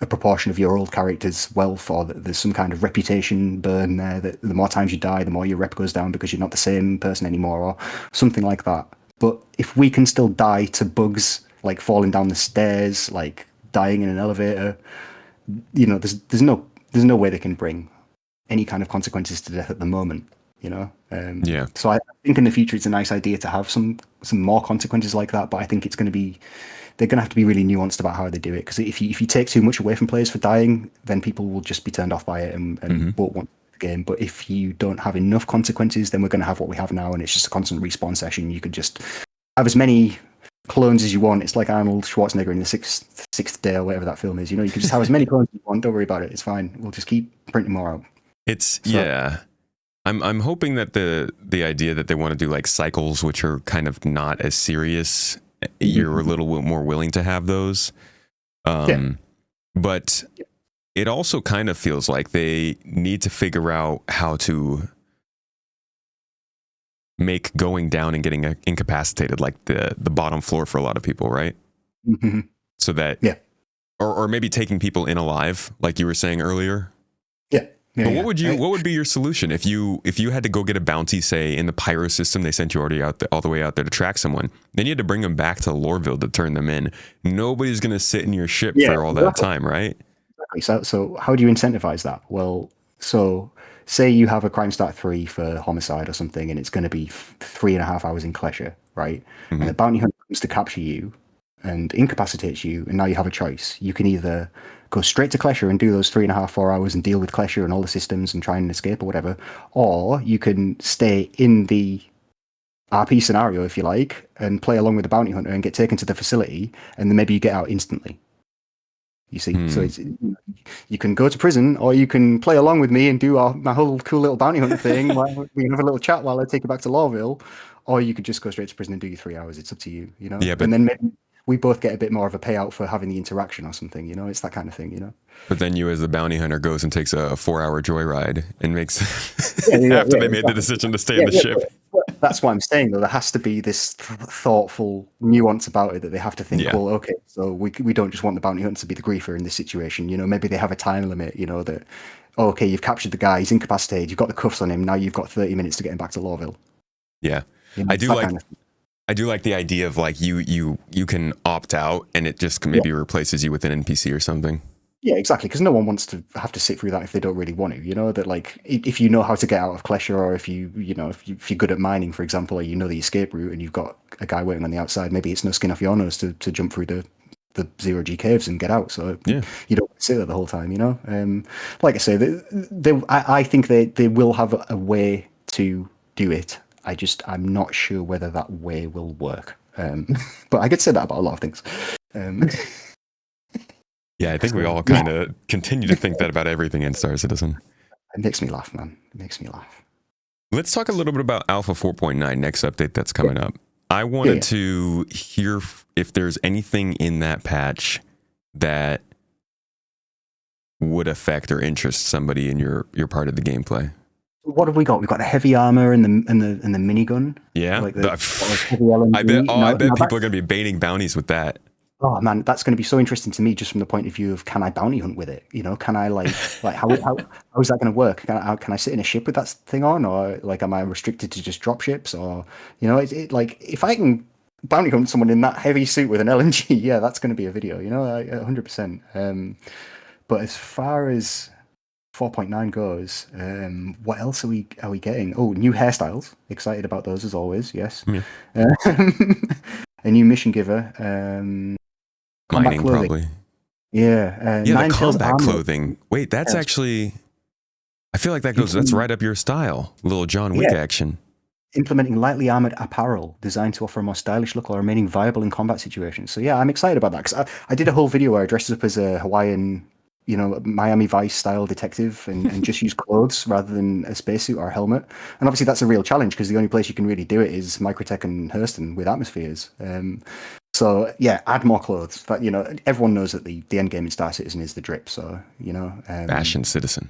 a proportion of your old character's wealth, or that there's some kind of reputation burn there, that the more times you die, the more your rep goes down because you're not the same person anymore, or something like that. But if we can still die to bugs, like falling down the stairs, like dying in an elevator, there's no way they can bring any kind of consequences to death at the moment. Yeah. So I think in the future it's a nice idea to have some more consequences like that, but I think they're going to have to be really nuanced about how they do it, because if you take too much away from players for dying, then people will just be turned off by it and won't want the game. But if you don't have enough consequences, then we're going to have what we have now, and it's just a constant respawn session. You could just have as many clones as you want. It's like Arnold Schwarzenegger in the sixth day or whatever that film is. You can just have as many clones as you want. Don't worry about it. It's fine. We'll just keep printing more out. Yeah. I'm hoping that the idea that they want to do like cycles, which are kind of not as serious, you're a little bit more willing to have those. But it also kind of feels like they need to figure out how to make going down and getting incapacitated like the bottom floor for a lot of people, right? Mm-hmm. So that, or maybe taking people in alive, like you were saying earlier. Yeah, but what would be your solution if you had to go get a bounty, say in the Pyro system, they sent you already all the way out there to track someone, then you had to bring them back to Lorville to turn them in. Nobody's going to sit in your ship for all that time, right? Exactly. So how do you incentivize that? Well, so say you have a Crime Stat 3 for homicide or something, and it's going to be 3.5 hours in Klesher, right? Mm-hmm. And the bounty hunter comes to capture you and incapacitates you, and now you have a choice. You can either go straight to Klesher and do those 3.5, 4 hours and deal with Klesher and all the systems and try and escape or whatever, or you can stay in the RP scenario, if you like, and play along with the bounty hunter and get taken to the facility, and then maybe you get out instantly. You see, so you can go to prison, or you can play along with me and do my whole cool little bounty hunter thing. We can have a little chat while I take you back to Lawville, or you could just go straight to prison and do your 3 hours. It's up to you, Yeah, but and then we both get a bit more of a payout for having the interaction or something. It's that kind of thing. But then you, as the bounty hunter, goes and takes a 4-hour joyride and makes Yeah, yeah, after yeah, they made the exactly. decision to stay Yeah, in the yeah, ship. but that's what I'm saying, though. There has to be this thoughtful nuance about it that they have to think, Yeah. well, okay, so we don't just want the bounty hunter to be the griefer in this situation. Maybe they have a time limit, that, oh, okay, you've captured the guy, he's incapacitated, you've got the cuffs on him, now you've got 30 minutes to get him back to Lawville. Yeah. I It's do that like kind of thing. I do like the idea of like you can opt out and it just maybe replaces you with an NPC or something. Yeah, exactly. Because no one wants to have to sit through that if they don't really want to. That like if you know how to get out of Klesha, or if you're good at mining, for example, or you know the escape route, and you've got a guy waiting on the outside, maybe it's no skin off your nose to jump through the zero G caves and get out. So you don't sit there the whole time. Like I say, I think they will have a way to do it. I'm not sure whether that way will work. But I could say that about a lot of things. Yeah, I think we all kind of continue to think that about everything in Star Citizen. It makes me laugh, man. It makes me laugh. Let's talk a little bit about Alpha 4.9, next update that's coming up. I wanted to hear if there's anything in that patch that would affect or interest somebody in your part of the gameplay. What have we got? We've got the heavy armor and the minigun. Yeah, like the heavy LMG. I bet people are going to be baiting bounties with that. Oh man, that's going to be so interesting to me, just from the point of view of, can I bounty hunt with it? Can I like how is that going to work? Can I sit in a ship with that thing on, or like am I restricted to just drop ships? Or like if I can bounty hunt someone in that heavy suit with an LMG, yeah, that's going to be a video. 100%. But as far as 4.9 goes, what else are we getting? Oh, new hairstyles. Excited about those as always. Yes. Yeah. A new mission giver. Mining clothing. Probably. Yeah. The combat clothing. Wait, that's actually. I feel like that's right up your style. Little John Wick action. Implementing lightly armored apparel designed to offer a more stylish look while remaining viable in combat situations. So yeah, I'm excited about that, because I did a whole video where I dressed up as a Hawaiian, Miami Vice style detective and just use clothes rather than a spacesuit or a helmet. And obviously that's a real challenge, because the only place you can really do it is Microtech and Hurston with atmospheres. So yeah, add more clothes. But everyone knows that the end game in Star Citizen is the drip. So Fashion citizen.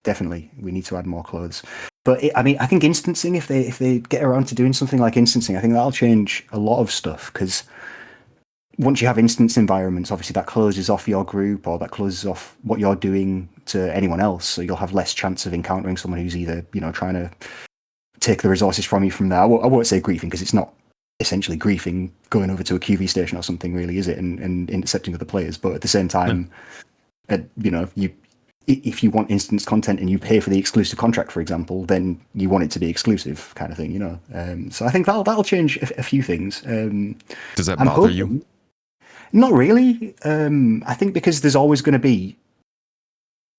Definitely, we need to add more clothes. But I think instancing, if they get around to doing something like instancing, I think that'll change a lot of stuff, because once you have instance environments, obviously that closes off your group, or that closes off what you're doing to anyone else. So you'll have less chance of encountering someone who's either trying to take the resources from you from there. I won't say griefing, because it's not essentially griefing going over to a QV station or something, really, is it? And intercepting other players. But at the same time, if you want instance content and you pay for the exclusive contract, for example, then you want it to be exclusive, kind of thing. So I think that'll change a few things. Does that bother you? Not really. I think because there's always going to be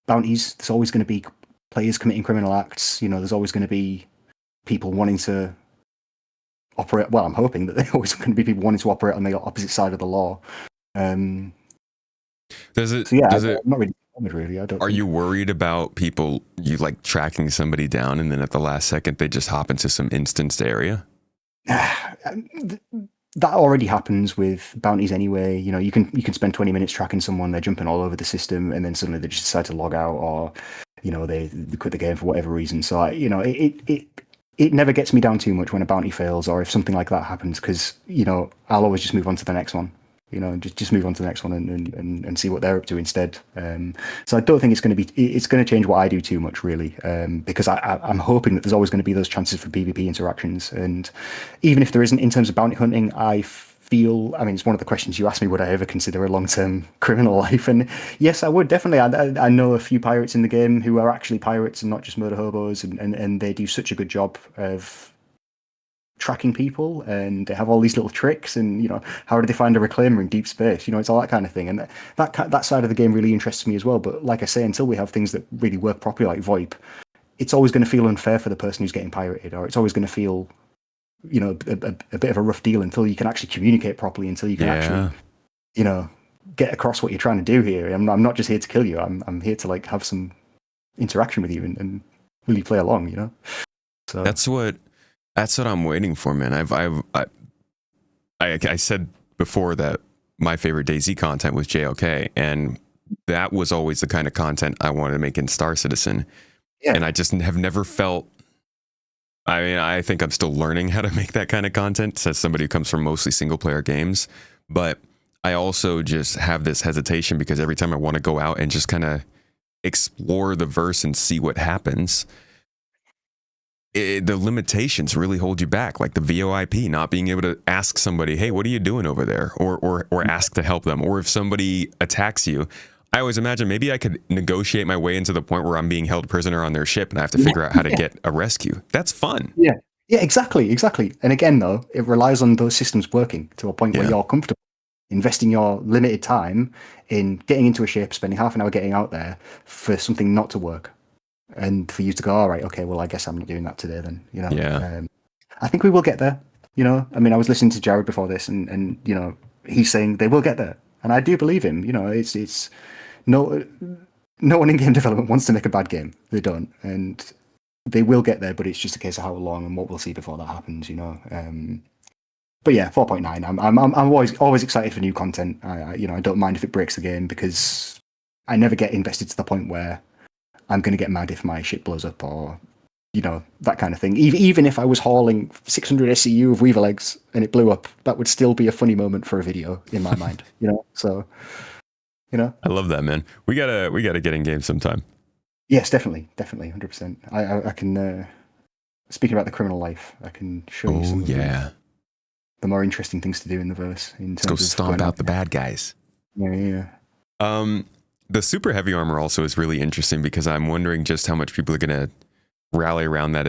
bounties, there's always going to be players committing criminal acts. There's always going to be people wanting to operate. Well, I'm hoping that there's always going to be people wanting to operate on the opposite side of the law. I'm not really. Really, Are you worried about people like tracking somebody down and then at the last second they just hop into some instanced area? That already happens with bounties anyway. You can spend 20 minutes tracking someone, they're jumping all over the system, and then suddenly they just decide to log out, or they quit the game for whatever reason. So it never gets me down too much when a bounty fails, or if something like that happens, because I'll always just move on to the next one. Just move on to the next one and see what they're up to instead. So I don't think it's going to change what I do too much, really, because I'm hoping that there's always going to be those chances for PvP interactions. And even if there isn't, in terms of bounty hunting, I feel, it's one of the questions you asked me, would I ever consider a long-term criminal life? And yes, I would, definitely. I know a few pirates in the game who are actually pirates and not just murder hobos, and they do such a good job of tracking people, and they have all these little tricks, and how do they find a reclaimer in deep space? It's all that kind of thing, and that side of the game really interests me as well. But like I say, until we have things that really work properly, like VoIP, it's always going to feel unfair for the person who's getting pirated, or it's always going to feel a bit of a rough deal until you can actually communicate properly, until you can actually get across what you're trying to do here. I'm not just here to kill you. I'm here to like have some interaction with you and really play along. So That's what I'm waiting for, man. I said before that my favorite DayZ content was JLK, and that was always the kind of content I wanted to make in Star Citizen. Yeah. And I just have never felt. I mean, I think I'm still learning how to make that kind of content as somebody who comes from mostly single player games. But I also just have this hesitation because every time I want to go out and just kind of explore the verse and see what happens, the limitations really hold you back. Like the VoIP, not being able to ask somebody, "Hey, what are you doing over there?" or ask to help them. Or if somebody attacks you, I always imagine maybe I could negotiate my way into the point where I'm being held prisoner on their ship and I have to figure out how to get a rescue. That's fun. Yeah. Yeah, exactly. And again, though, it relies on those systems working to a point where you're comfortable investing your limited time in getting into a ship, spending half an hour getting out there for something not to work. And for you to go, all right, okay, well, I guess I'm not doing that today then, you know. Yeah. I think we will get there, you know. I mean, I was listening to Jared before this and you know, he's saying they will get there. And I do believe him, you know. It's no one in game development wants to make a bad game. They don't. And they will get there, but it's just a case of how long and what we'll see before that happens, you know. But yeah, 4.9. I'm always excited for new content. I don't mind if it breaks the game because I never get invested to the point where I'm going to get mad if my ship blows up or, you know, that kind of thing. Even if I was hauling 600 SCU of Weaver legs and it blew up, that would still be a funny moment for a video in my mind, you know. So, you know, I love that, man. We gotta get in game sometime. Yes, definitely, 100%. I can. Speaking about the criminal life, I can show you some of the more interesting things to do in the verse. Let's go stomp out the bad guys. Yeah. The super heavy armor also is really interesting because I'm wondering just how much people are gonna rally around that.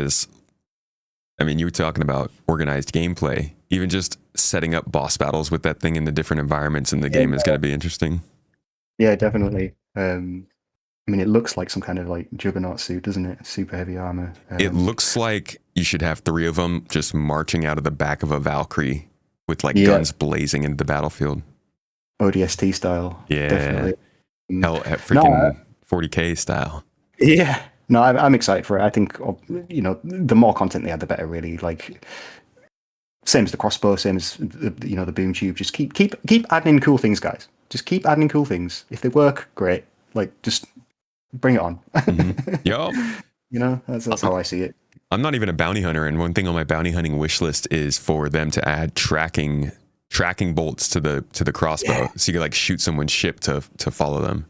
I mean, you were talking about organized gameplay. Even just setting up boss battles with that thing in the different environments in the game is gonna be interesting. Yeah, definitely. I mean, it looks like some kind of like juggernaut suit, doesn't it? Super heavy armor. It looks like you should have 3 of them just marching out of the back of a Valkyrie with like guns blazing into the battlefield. ODST style. Yeah. Definitely. Hell, at freaking 40K style. Yeah. No, I'm excited for it. I think, you know, the more content they add, the better, really. Like, same as the crossbow, same as, you know, the boom tube. Just keep adding in cool things, guys. Just keep adding in cool things. If they work, great. Like, just bring it on. Yup. You know, that's how I see it. I'm not even a bounty hunter, and one thing on my bounty hunting wish list is for them to add tracking bolts to the crossbow, so you can like shoot someone's ship to follow them.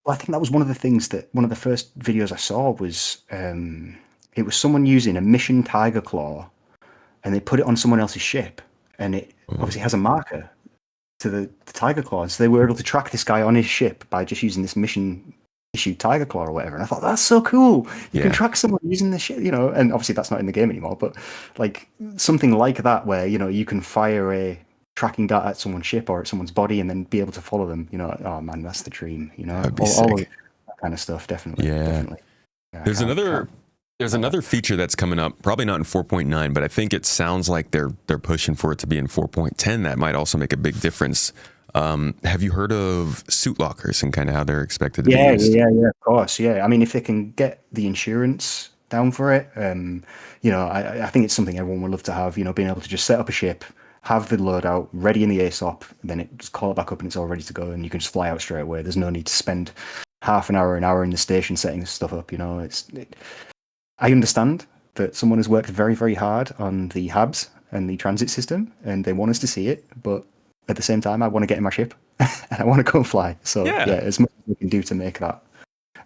Well, I think that was one of the things that one of the first videos I saw was it was someone using a mission Tiger Claw, and they put it on someone else's ship, and it obviously has a marker to the Tiger Claw, so they were able to track this guy on his ship by just using this mission issued Tiger Claw or whatever. And I thought, that's so cool. You can track someone using this shit, you know, and obviously that's not in the game anymore, but like something like that where, you know, you can fire a tracking dart at someone's ship or at someone's body and then be able to follow them, you know. Oh man, that's the dream, you know. All of that kind of stuff, definitely. Definitely. Yeah, there's another feature that's coming up, probably not in 4.9, but I think it sounds like they're pushing for it to be in 4.10. That might also make a big difference. Have you heard of suit lockers and kind of how they're expected to be used? Yeah, of course. Yeah, I mean, if they can get the insurance down for it, you know, I think it's something everyone would love to have. You know, being able to just set up a ship, have the loadout ready in the ASOP, then it just call it back up and it's all ready to go, and you can just fly out straight away. There's no need to spend half an hour in the station setting this stuff up. You know, I understand that someone has worked very, very hard on the HABs and the transit system, and they want us to see it, but at the same time, I want to get in my ship and I want to go and fly. So yeah, as much as we can do to make that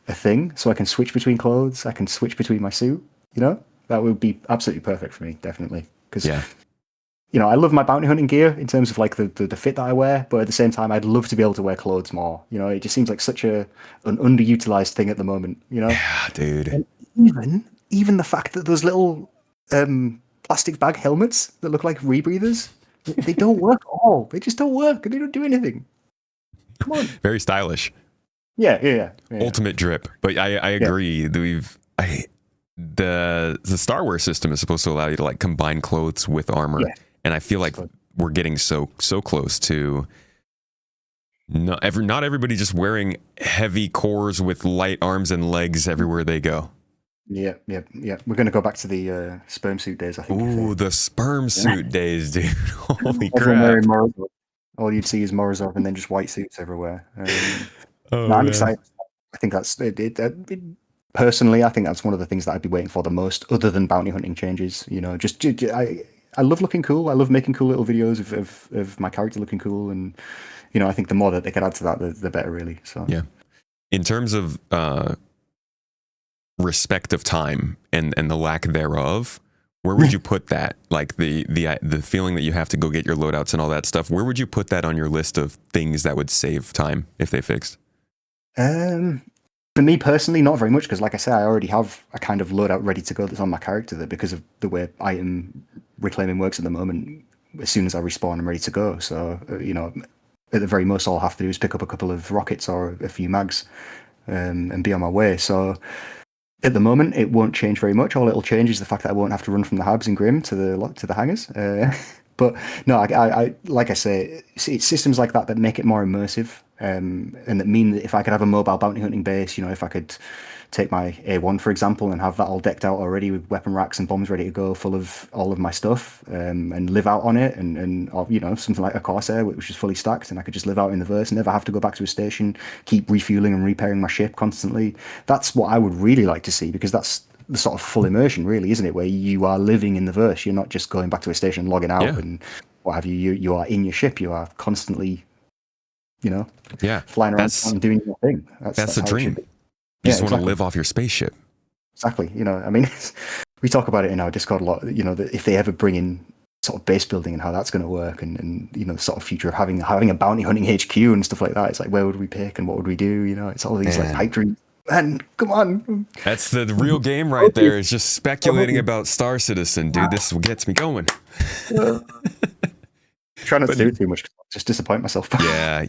a thing, so I can switch between clothes, I can switch between my suit, you know, that would be absolutely perfect for me, definitely. Because, you know, I love my bounty hunting gear in terms of like the fit that I wear, but at the same time, I'd love to be able to wear clothes more. You know, it just seems like such an underutilized thing at the moment, you know? Yeah, dude. And even the fact that those little plastic bag helmets that look like rebreathers, they don't work at all. They just don't work, and they don't do anything. Come on. Very stylish. Yeah. Ultimate drip. But I agree. The Star Wars system is supposed to allow you to like combine clothes with armor, and I feel like we're getting so close to not everybody just wearing heavy cores with light arms and legs everywhere they go. Yeah. We're going to go back to the sperm suit days, I think. Ooh, the sperm suit days, dude. Holy crap. All you'd see is Morozov and then just white suits everywhere. No, Oh I'm man. excited. I think that's personally, I think that's one of the things that I'd be waiting for the most, other than bounty hunting changes. I love looking cool. I love making cool little videos of my character looking cool, and I think the more that they could add to that, the better, really. So Yeah. In terms of respect of time and the lack thereof, where would you put that? Like the feeling that you have to go get your loadouts and all that stuff. Where would you put that on your list of things that would save time if they fixed? Um, for me personally, not very much because, like I say, I already have a kind of loadout ready to go that's on my character. That because of the way item reclaiming works at the moment, as soon as I respawn, I'm ready to go. So at the very most, all I have to do is pick up a couple of rockets or a few mags, and be on my way. So at the moment, it won't change very much. All it'll change is the fact that I won't have to run from the Habs and Grim to the hangars. But no, I like I say, it's systems like that that make it more immersive, and that mean that if I could have a mobile bounty hunting base, if I could take my A1 for example and have that all decked out already with weapon racks and bombs ready to go, full of all of my stuff, and live out on it, and or, something like a Corsair which is fully stacked, and I could just live out in the verse and never have to go back to a station, keep refueling and repairing my ship constantly. That's what I would really like to see, because that's the sort of full immersion, really, isn't it? Where you are living in the verse. You're not just going back to a station and logging out Yeah. and what have you. You are in your ship. You are constantly, Yeah. flying around That's and doing your thing. that's the How it should dream. be. You Yeah, just want to exactly. live off your spaceship. Exactly. I mean, we talk about it in our Discord a lot. That if they ever bring in sort of base building and how that's going to work, and the sort of future of having a bounty hunting HQ and stuff like that. It's like, where would we pick and what would we do? It's all these like Man. pipe dreams. Man, come on. That's the real game right there. Is just speculating about Star Citizen, dude. This gets me going. Try not to But do it too much. 'Cause I'll just disappoint myself. yeah.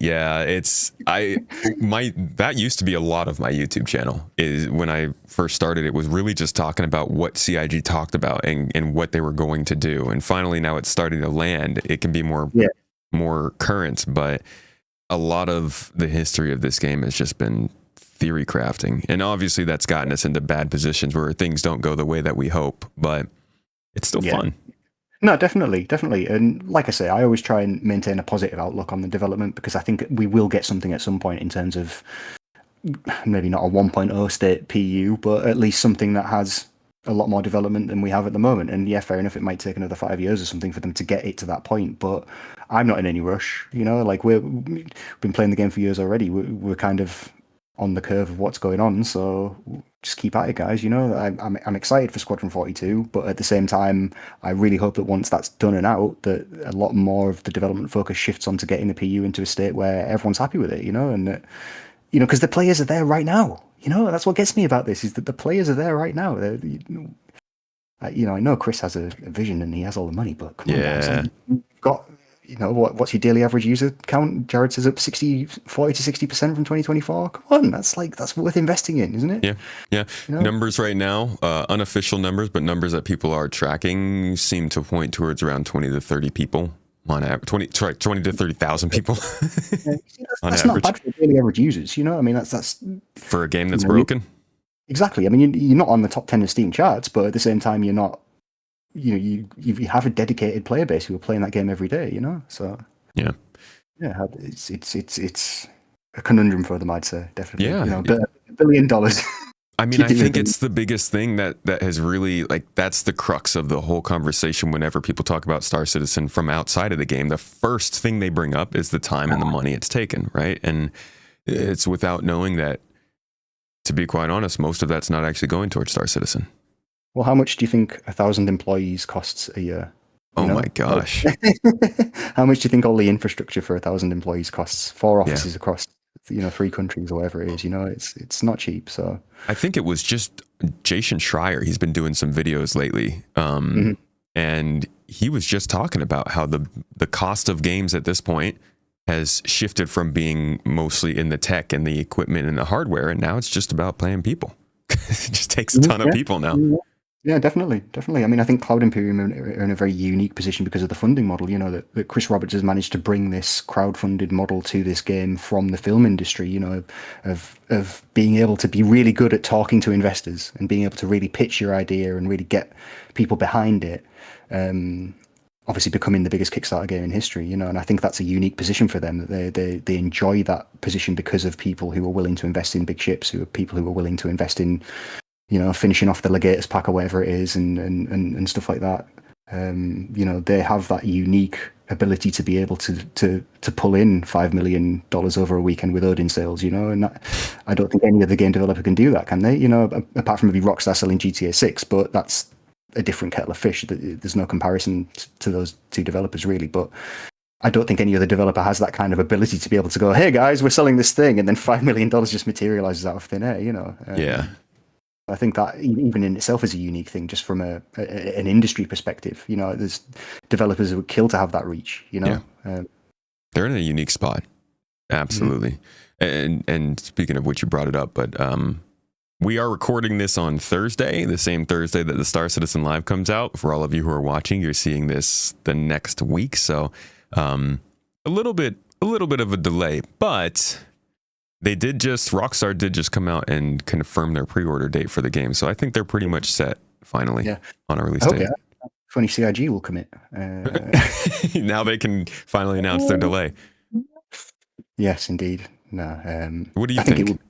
That used to be a lot of my YouTube channel. Is when I first started, it was really just talking about what CIG talked about and what they were going to do. And finally, now it's starting to land. It can be Yeah. more current, but a lot of the history of this game has just been theory crafting, and obviously that's gotten us into bad positions where things don't go the way that we hope. But it's still Yeah. fun. No, definitely. And like I say, I always try and maintain a positive outlook on the development, because I think we will get something at some point in terms of maybe not a 1.0 state PU, but at least something that has a lot more development than we have at the moment. And yeah, fair enough, it might take another 5 years or something for them to get it to that point, but I'm not in any rush. Like we've been playing the game for years already. We're kind of on the curve of what's going on, so just keep at it, guys. I'm excited for Squadron 42, but at the same time, I really hope that once that's done and out, that a lot more of the development focus shifts onto getting the PU into a state where everyone's happy with it, and that, because the players are there right now. That's what gets me about this, is that the players are there right now. I know Chris has a vision and he has all the money, but come on, guys, Yeah. you've got, what's your daily average user count? Jared says up 40 to 60% from 2024. Come on, that's worth investing in, isn't it? Yeah. Numbers right now, unofficial numbers, but numbers that people are tracking seem to point towards around 20 to 30 people on average. 20 to 30,000 people Yeah, on that's average not bad for daily average users. I mean, that's for a game that's you know, broken. exactly. I mean, you're not on the top 10 of Steam charts, but at the same time, you're not. You have a dedicated player base who are playing that game every day. So Yeah. it's a conundrum for them, I'd say, definitely. Yeah. But $1 billion. I mean, I think it's the biggest thing that has really, like, that's the crux of the whole conversation. Whenever people talk about Star Citizen from outside of the game, the first thing they bring up is the time and the money it's taken, right? And it's without knowing that, to be quite honest, most of that's not actually going towards Star Citizen. Well, how much do you think 1,000 employees costs a year? Oh my gosh. How much do you think all the infrastructure for 1,000 employees costs? 4 offices across 3 countries or whatever it is. It's not cheap. So I think it was just Jason Schreier. He's been doing some videos lately, and he was just talking about how the cost of games at this point has shifted from being mostly in the tech and the equipment and the hardware, and now it's just about playing people. It just takes a ton of people now. Yeah, definitely. I mean, I think Cloud Imperium are in a very unique position because of the funding model. That Chris Roberts has managed to bring this crowd-funded model to this game from the film industry. Of being able to be really good at talking to investors and being able to really pitch your idea and really get people behind it. obviously becoming the biggest Kickstarter game in history, you know, and I think that's a unique position for them. That they enjoy that position because of people who are willing to invest in big ships, who are people who are willing to invest in, you know, finishing off the Legatus pack or whatever it is, and stuff like that. You know, they have that unique ability to be able to pull in $5 million over a weekend with Odin sales, you know, and I don't think any other game developer can do that, can they? You know, apart from maybe Rockstar selling GTA 6, but that's a different kettle of fish. There's no comparison to those two developers really, but I don't think any other developer has that kind of ability to be able to go, hey guys, we're selling this thing, and then $5 million just materializes out of thin air, you know. Yeah. I think that even in itself is a unique thing, just from an industry perspective. You know, there's developers who would kill to have that reach. You know, they're in a unique spot. Absolutely. And speaking of which, you brought it up, but we are recording this on Thursday, the same Thursday that the Star Citizen Live comes out. For all of you who are watching, you're seeing this the next week, so a little bit of a delay, but. Rockstar did just come out and confirm their pre-order date for the game. So I think they're pretty much set finally on a release date. Yeah. Funny CIG will commit. Now they can finally announce their delay. Yes, indeed. No. What do you think?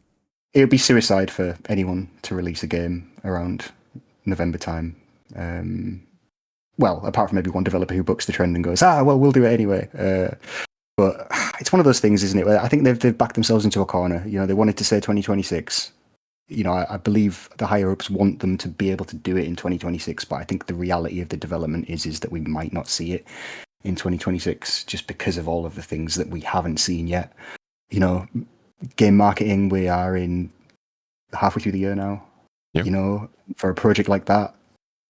It would be suicide for anyone to release a game around November time. Well, apart from maybe one developer who books the trend and goes, well, we'll do it anyway. But it's one of those things, isn't it? I think they've backed themselves into a corner. You know, they wanted to say 2026. You know, I believe the higher ups want them to be able to do it in 2026. But I think the reality of the development is that we might not see it in 2026 just because of all of the things that we haven't seen yet. You know, game marketing, we are in halfway through the year now. Yep. You know, for a project like that,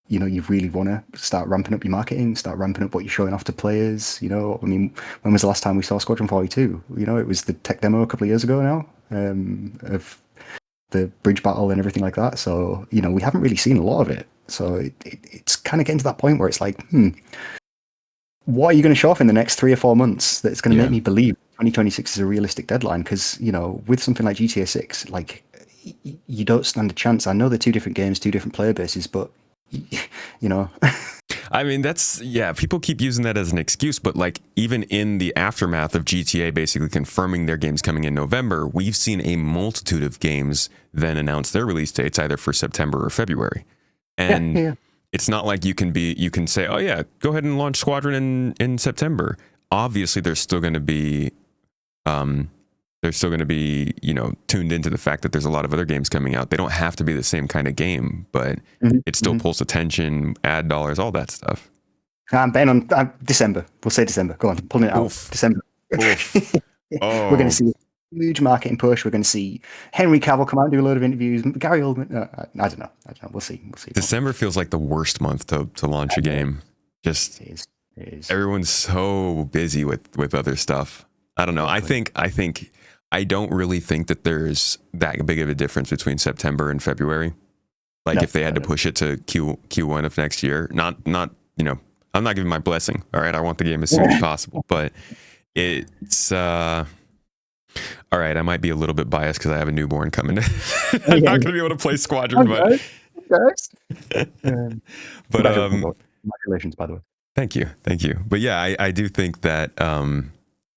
you know, you really want to start ramping up your marketing, start ramping up what you're showing off to players. You know, I mean, when was the last time we saw Squadron 42? You know, it was the tech demo a couple of years ago now of the bridge battle and everything like that. So, you know, we haven't really seen a lot of it. So it's kind of getting to that point where it's like, what are you going to show off in the next 3 or 4 months that's going to make me believe 2026 is a realistic deadline? Because, you know, with something like GTA 6, like, you don't stand a chance. I know they're two different games, two different player bases, but you know. I mean, people keep using that as an excuse, but like even in the aftermath of GTA basically confirming their games coming in November, we've seen a multitude of games then announce their release dates either for September or February. And it's not like you can say, oh yeah, go ahead and launch Squadron in September. Obviously there's still going to be you know, tuned into the fact that there's a lot of other games coming out. They don't have to be the same kind of game, but it still pulls attention, ad dollars, all that stuff. I'm betting on December. We'll say December. Go on, pulling it out. December. We're going to see a huge marketing push. We're going to see Henry Cavill come out and do a load of interviews. Gary Oldman. I don't know. We'll see. December feels like the worst month to launch a game. Just it is. Everyone's so busy with other stuff. I don't know. I don't really think that there's that big of a difference between September and February. Like if they had to push it to Q1 of next year, not you know, I'm not giving my blessing. All right, I want the game as soon as possible, but it's all right. I might be a little bit biased because I have a newborn coming. I'm not going to be able to play Squadron, but congratulations, by the way. Thank you. But yeah, I do think that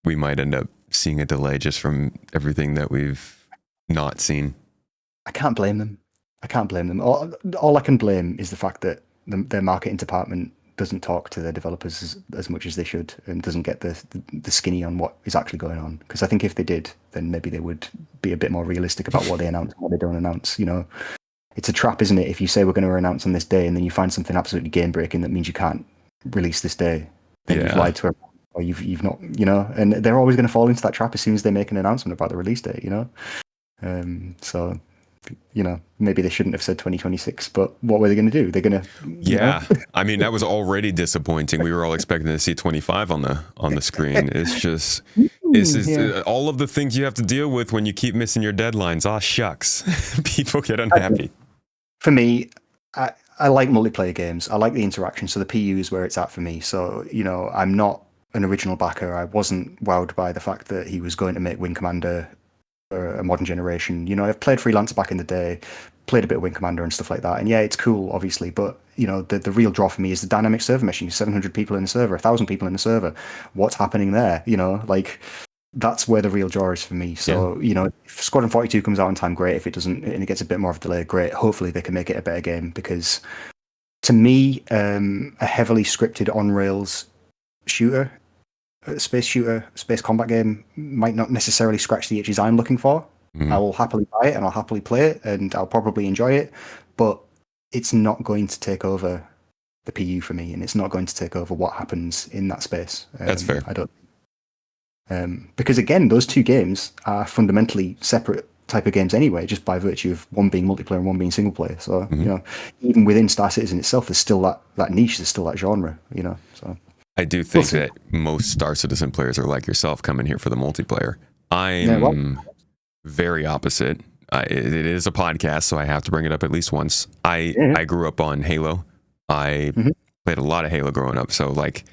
we might end up seeing a delay just from everything that we've not seen. I can't blame them. All I can blame is the fact that their marketing department doesn't talk to their developers as much as they should and doesn't get the skinny on what is actually going on. Because I think if they did, then maybe they would be a bit more realistic about what they announce and what they don't announce. You know, it's a trap, isn't it? If you say we're going to announce on this day and then you find something absolutely game breaking that means you can't release this day, then you've lied to everyone. Or you've not, you know, and they're always going to fall into that trap as soon as they make an announcement about the release date, you know. So, you know, maybe they shouldn't have said 2026, but what were they going to do? They're going to, know? I mean, that was already disappointing. We were all expecting to see 25 on the screen. It's just, all of the things you have to deal with when you keep missing your deadlines. Shucks, people get unhappy. For me, I like multiplayer games. I like the interaction. So the PU is where it's at for me. So, you know, I'm not an original backer. I wasn't wowed by the fact that he was going to make Wing Commander for a modern generation. You know, I've played Freelancer back in the day, played a bit of Wing Commander and stuff like that, and yeah, it's cool, obviously, but the real draw for me is the dynamic server meshing. 700 people in a server, 1,000 people in a server. What's happening there? Like that's where the real draw is for me. So if Squadron 42 comes out on time, great. If it doesn't and it gets a bit more of a delay, great. Hopefully they can make it a better game, because to me, a heavily scripted on rails shooter, space combat game might not necessarily scratch the itches I'm looking for. I will happily buy it and I'll happily play it and I'll probably enjoy it, but it's not going to take over the PU for me, and it's not going to take over what happens in that space. That's fair. I don't. Because again, those two games are fundamentally separate type of games anyway, just by virtue of one being multiplayer and one being single player. So even within Star Citizen itself, there's still that niche, there's still that genre. So I do think that most Star Citizen players are like yourself, coming here for the multiplayer. I'm very opposite. It is a podcast, so I have to bring it up at least once. I grew up on Halo. I played a lot of Halo growing up, so like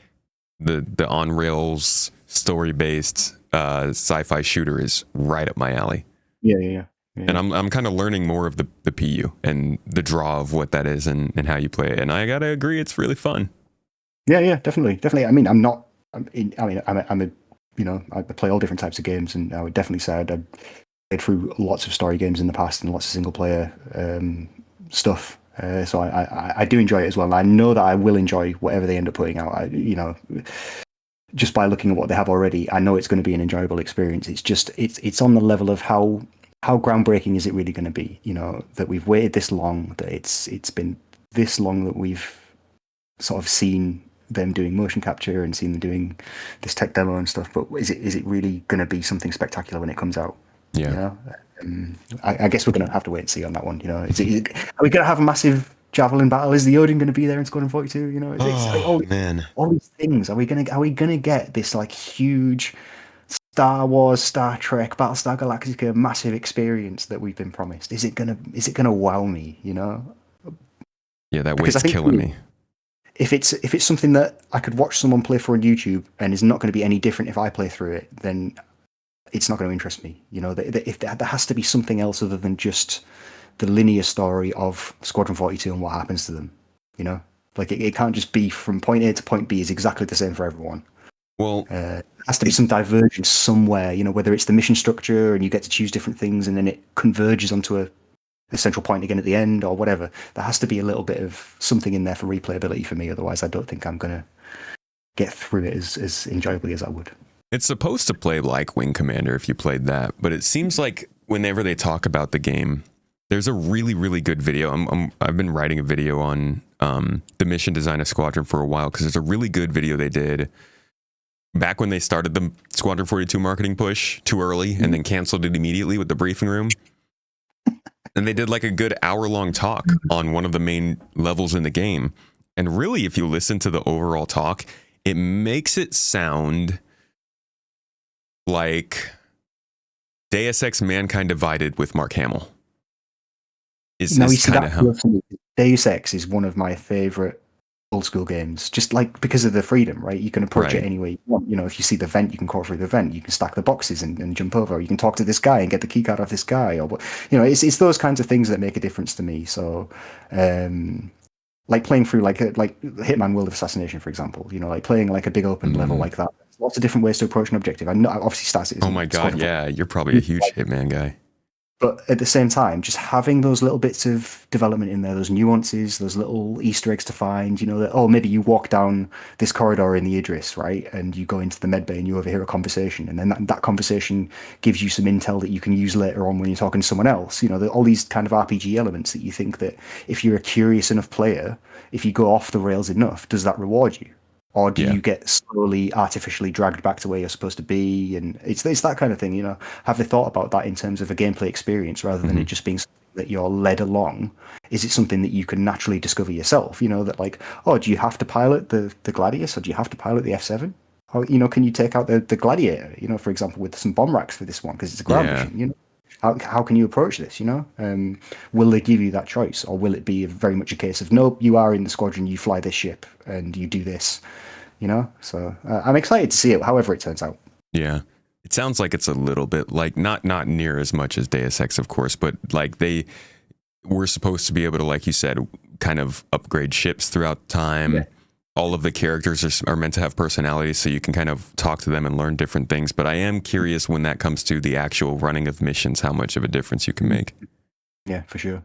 the on rails story based sci-fi shooter is right up my alley. Yeah. And I'm kind of learning more of the PU and the draw of what that is and how you play it. And I gotta agree, it's really fun. Yeah, definitely. I mean, I play all different types of games, and I would definitely say I've played through lots of story games in the past and lots of single player stuff. So I do enjoy it as well. And I know that I will enjoy whatever they end up putting out. Just by looking at what they have already, I know it's going to be an enjoyable experience. It's just it's on the level of how groundbreaking is it really going to be? That we've waited this long, that it's been this long that we've sort of seen them doing motion capture and seen them doing this tech demo and stuff. But is it really going to be something spectacular when it comes out? Yeah. I guess we're going to have to wait and see on that one. Are we going to have a massive javelin battle? Is the Odin going to be there in Squadron 42? All these things. Are we going to get this like huge Star Wars, Star Trek, Battlestar Galactica massive experience that we've been promised? Is it gonna wow me? Yeah, that weight's killing me. If it's something that I could watch someone play for on YouTube and is not going to be any different if I play through it, then it's not going to interest me. If there has to be something else other than just the linear story of Squadron 42 and what happens to them. Like it can't just be from point A to point B is exactly the same for everyone. Well, there has to be some divergence somewhere. Whether it's the mission structure and you get to choose different things and then it converges onto a central point again at the end or whatever. There has to be a little bit of something in there for replayability for me. Otherwise, I don't think I'm going to get through it as enjoyably as I would. It's supposed to play like Wing Commander if you played that, but it seems like whenever they talk about the game, there's a really, really good video. I've been writing a video on the mission design of Squadron for a while because there's a really good video they did back when they started the Squadron 42 marketing push too early and then canceled it immediately with the briefing room. And they did like a good hour-long talk on one of the main levels in the game. And really, if you listen to the overall talk, it makes it sound like Deus Ex Mankind Divided with Mark Hamill. Deus Ex is one of my favorite old school games, just like because of the freedom, right? You can approach it any way you want. If you see the vent, you can crawl through the vent. You can stack the boxes and jump over. You can talk to this guy and get the key card off this guy. Or it's those kinds of things that make a difference to me. So, like playing through like Hitman World of Assassination, for example. Like playing like a big open level like that. There's lots of different ways to approach an objective. I know, obviously, Star Citizen. Oh my god, yeah, you're probably a huge Hitman guy. But at the same time, just having those little bits of development in there, those nuances, those little Easter eggs to find, that, maybe you walk down this corridor in the Idris, right? And you go into the med bay and you overhear a conversation. And then that conversation gives you some intel that you can use later on when you're talking to someone else. All these kind of RPG elements that you think that if you're a curious enough player, if you go off the rails enough, does that reward you? Or do you get slowly, artificially dragged back to where you're supposed to be? And it's that kind of thing, Have they thought about that in terms of a gameplay experience rather than it just being something that you're led along? Is it something that you can naturally discover yourself? That like, do you have to pilot the Gladius or do you have to pilot the F7? Or, can you take out the Gladiator, for example, with some bomb racks for this one because it's a ground mission, How can you approach this, Will they give you that choice? Or will it be very much a case of, nope, you are in the squadron, you fly this ship and you do this, So I'm excited to see it, however it turns out. Yeah. It sounds like it's a little bit like, not near as much as Deus Ex, of course, but like we're supposed to be able to, like you said, kind of upgrade ships throughout time. Yeah. All of the characters are meant to have personalities, so you can kind of talk to them and learn different things. But I am curious when that comes to the actual running of missions, how much of a difference you can make. Yeah, for sure.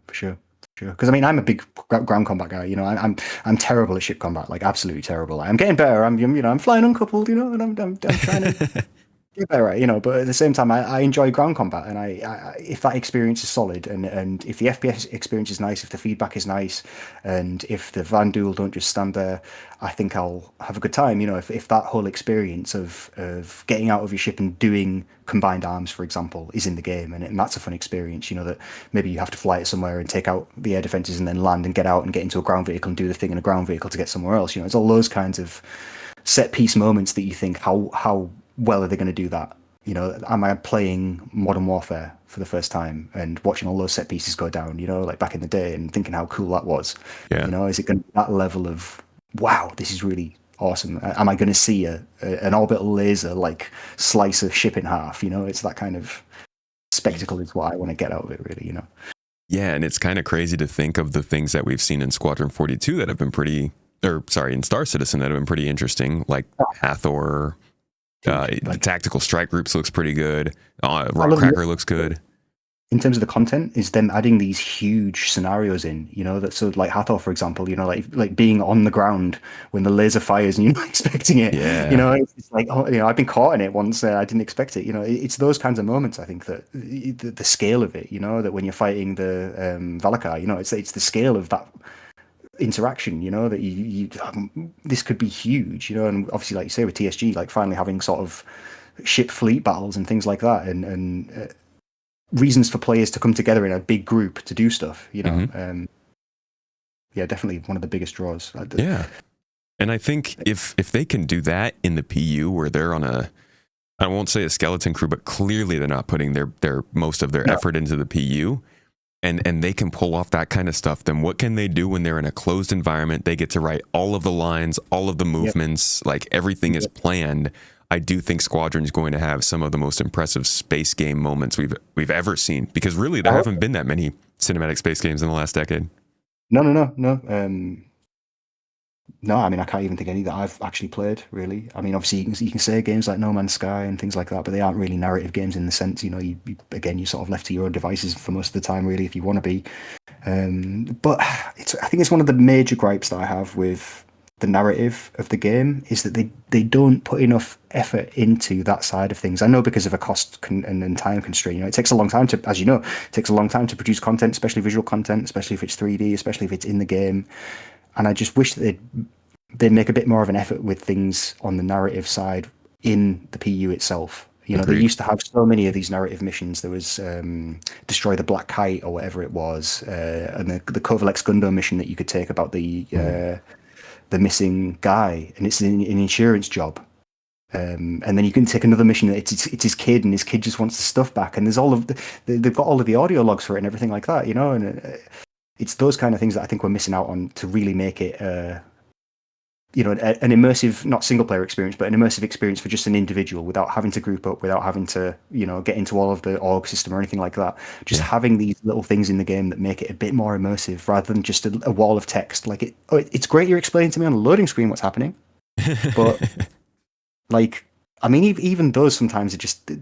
Because I mean, I'm a big ground combat guy. You know, I'm terrible at ship combat, like absolutely terrible. I'm getting better. I'm flying uncoupled. You know, and I'm trying to get better at it, you know. But at the same time, I enjoy ground combat, and I if that experience is solid, and if the FPS experience is nice, if the feedback is nice, and if the Van Duel don't just stand there, I think I'll have a good time. You know, if that whole experience of getting out of your ship and doing combined arms, for example, is in the game, and that's a fun experience. You know, that maybe you have to fly it somewhere and take out the air defenses and then land and get out and get into a ground vehicle and do the thing in a ground vehicle to get somewhere else. You know, it's all those kinds of set piece moments that you think, how well are they going to do that? You know, am I playing Modern Warfare for the first time and watching all those set pieces go down, you know, like back in the day, and thinking how cool that was? Yeah. You know, is it going to be that level of, wow, this is really awesome? Am I going to see an orbital laser like slice a ship in half? You know, it's that kind of spectacle is what I want to get out of it, really, you know? Yeah, and it's kind of crazy to think of the things that we've seen in Squadron 42 that have been in Star Citizen that have been pretty interesting, like Hathor. The tactical strike groups looks pretty good. Rockcracker looks good. In terms of the content, is them adding these huge scenarios in, you know, that so like Hathor, for example, you know, like being on the ground when the laser fires and you're not expecting it. Yeah. You know, it's like, oh, you know, I've been caught in it once. I didn't expect it. You know, it's those kinds of moments. I think that the scale of it, you know, that when you're fighting the Valakar, you know, it's the scale of that interaction, you know, that you this could be huge, you know, and obviously, like you say, with TSG, like finally having sort of ship fleet battles and things like that, and reasons for players to come together in a big group to do stuff, you know. Mm-hmm. Yeah, definitely one of the biggest draws. Yeah, and I think if they can do that in the PU, where they're on I won't say a skeleton crew, but clearly they're not putting their most of their effort into the PU. And they can pull off that kind of stuff, then what can they do when they're in a closed environment? They get to write all of the lines, all of the movements, like everything is planned. I do think Squadron's going to have some of the most impressive space game moments we've ever seen, because really there haven't been that many cinematic space games in the last decade. No. No, I mean, I can't even think any that I've actually played, really. I mean, obviously, you can say games like No Man's Sky and things like that, but they aren't really narrative games in the sense, you know, you're sort of left to your own devices for most of the time, really, if you want to be. But I think it's one of the major gripes that I have with the narrative of the game is that they don't put enough effort into that side of things. I know because of a cost and time constraint. You know, it takes a long time to, as you know, it takes a long time to produce content, especially visual content, especially if it's 3D, especially if it's in the game. And I just wish that they'd make a bit more of an effort with things on the narrative side in the PU itself. You know, Agreed. They used to have so many of these narrative missions. There was Destroy the Black Kite or whatever it was, and the Kovalex Gundo mission that you could take about the missing guy, and it's an insurance job. And then you can take another mission. It's his kid, and his kid just wants the stuff back. And there's they've got all of the audio logs for it and everything like that. You know, and it's those kind of things that I think we're missing out on to really make it, you know, an immersive, not single player experience, but an immersive experience for just an individual without having to group up, without having to, you know, get into all of the org system or anything like that. Just having these little things in the game that make it a bit more immersive rather than just a wall of text. Like it's great you're explaining to me on a loading screen what's happening, but like, I mean, even those sometimes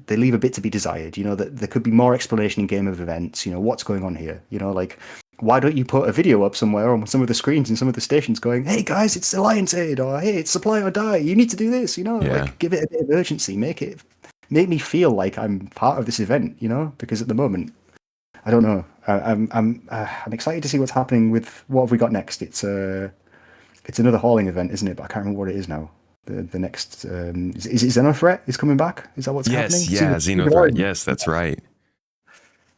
they leave a bit to be desired. You know, that there could be more explanation in game of events. You know, what's going on here? You know, like, why don't you put a video up somewhere on some of the screens in some of the stations going, hey guys, it's Alliance Aid, or hey, it's Supply or Die. You need to do this. You know, like give it a bit of urgency. Make me feel like I'm part of this event. You know, because at the moment, I don't know. I'm excited to see what's happening with what have we got next. It's another hauling event, isn't it? But I can't remember what it is now. The next is it Xenothreat is coming back? Is that what's happening? Yes, Xenothreat. Yes, that's right.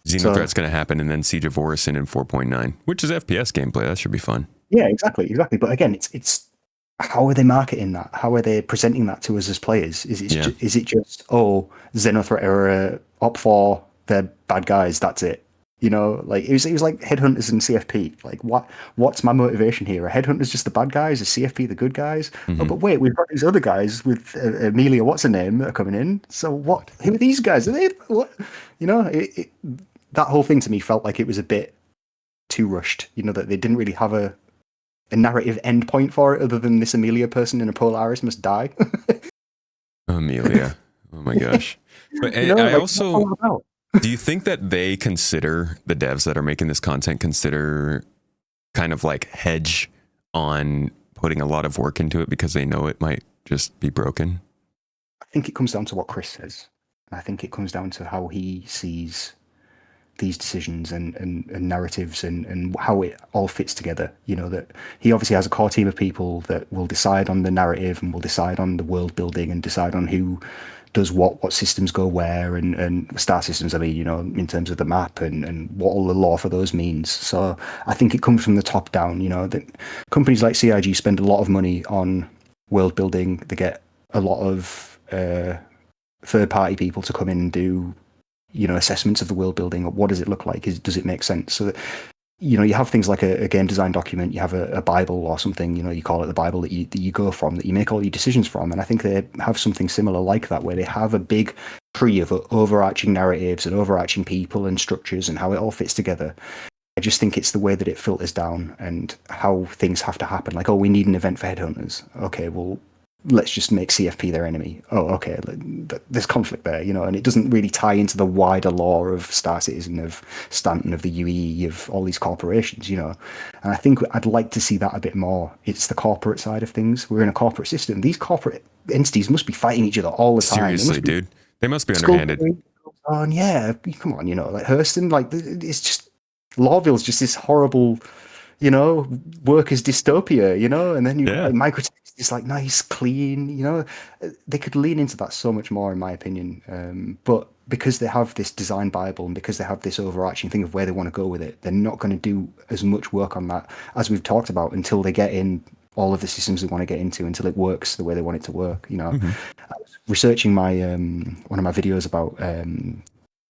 Xenothreat's going to happen, and then Siege of Orison in 4.9, which is FPS gameplay. That should be fun. Yeah, exactly. But again, it's how are they marketing that? How are they presenting that to us as players? Is it just Xenothreat are Op 4, they're bad guys, that's it? You know, like it was like Headhunters and CFP. Like what's my motivation here? Are Headhunters just the bad guys? Is CFP the good guys? Mm-hmm. Oh, but wait, we've got these other guys with Amelia, what's her name, that are coming in. So what? Who are these guys? Are they what? You know, that whole thing to me felt like it was a bit too rushed. That they didn't really have a narrative endpoint for it other than this Amelia person in a Polaris must die. Amelia. Oh my gosh. But I what's all also, that about? do you think that they consider, the devs that are making this content, consider kind of like hedge on putting a lot of work into it because they know it might just be broken? I think it comes down to what Chris says. I think it comes down to how he sees these decisions and narratives and how it all fits together. That he obviously has a core team of people that will decide on the narrative and will decide on the world building and decide on who does what systems go where, and star systems, I mean, in terms of the map and what all the lore for those means. So I think it comes from the top down, that companies like CIG spend a lot of money on world building. They get a lot of third party people to come in and do assessments of the world building. What does it look like? Does it make sense? So that, you have things like a game design document, you have a Bible or something, you call it the Bible that you go from, that you make all your decisions from. And I think they have something similar like that, where they have a big tree of overarching narratives and overarching people and structures and how it all fits together. I just think it's the way that it filters down and how things have to happen. Like, we need an event for headhunters. Okay, well, let's just make CFP their enemy. Oh, okay, there's conflict there, and it doesn't really tie into the wider lore of Star Citizen, of Stanton, of the UE, of all these corporations, And I think I'd like to see that a bit more. It's the corporate side of things. We're in a corporate system. These corporate entities must be fighting each other all the time. Seriously, dude. They must be underhanded. Yeah, come on, like Hurston, like it's just, Lawville's just this horrible, workers' dystopia, and then like Microtech is just like nice, clean, they could lean into that so much more, in my opinion. But because they have this design Bible and because they have this overarching thing of where they want to go with it, they're not going to do as much work on that as we've talked about until they get in all of the systems they want to get into, until it works the way they want it to work. I was researching my one of my videos about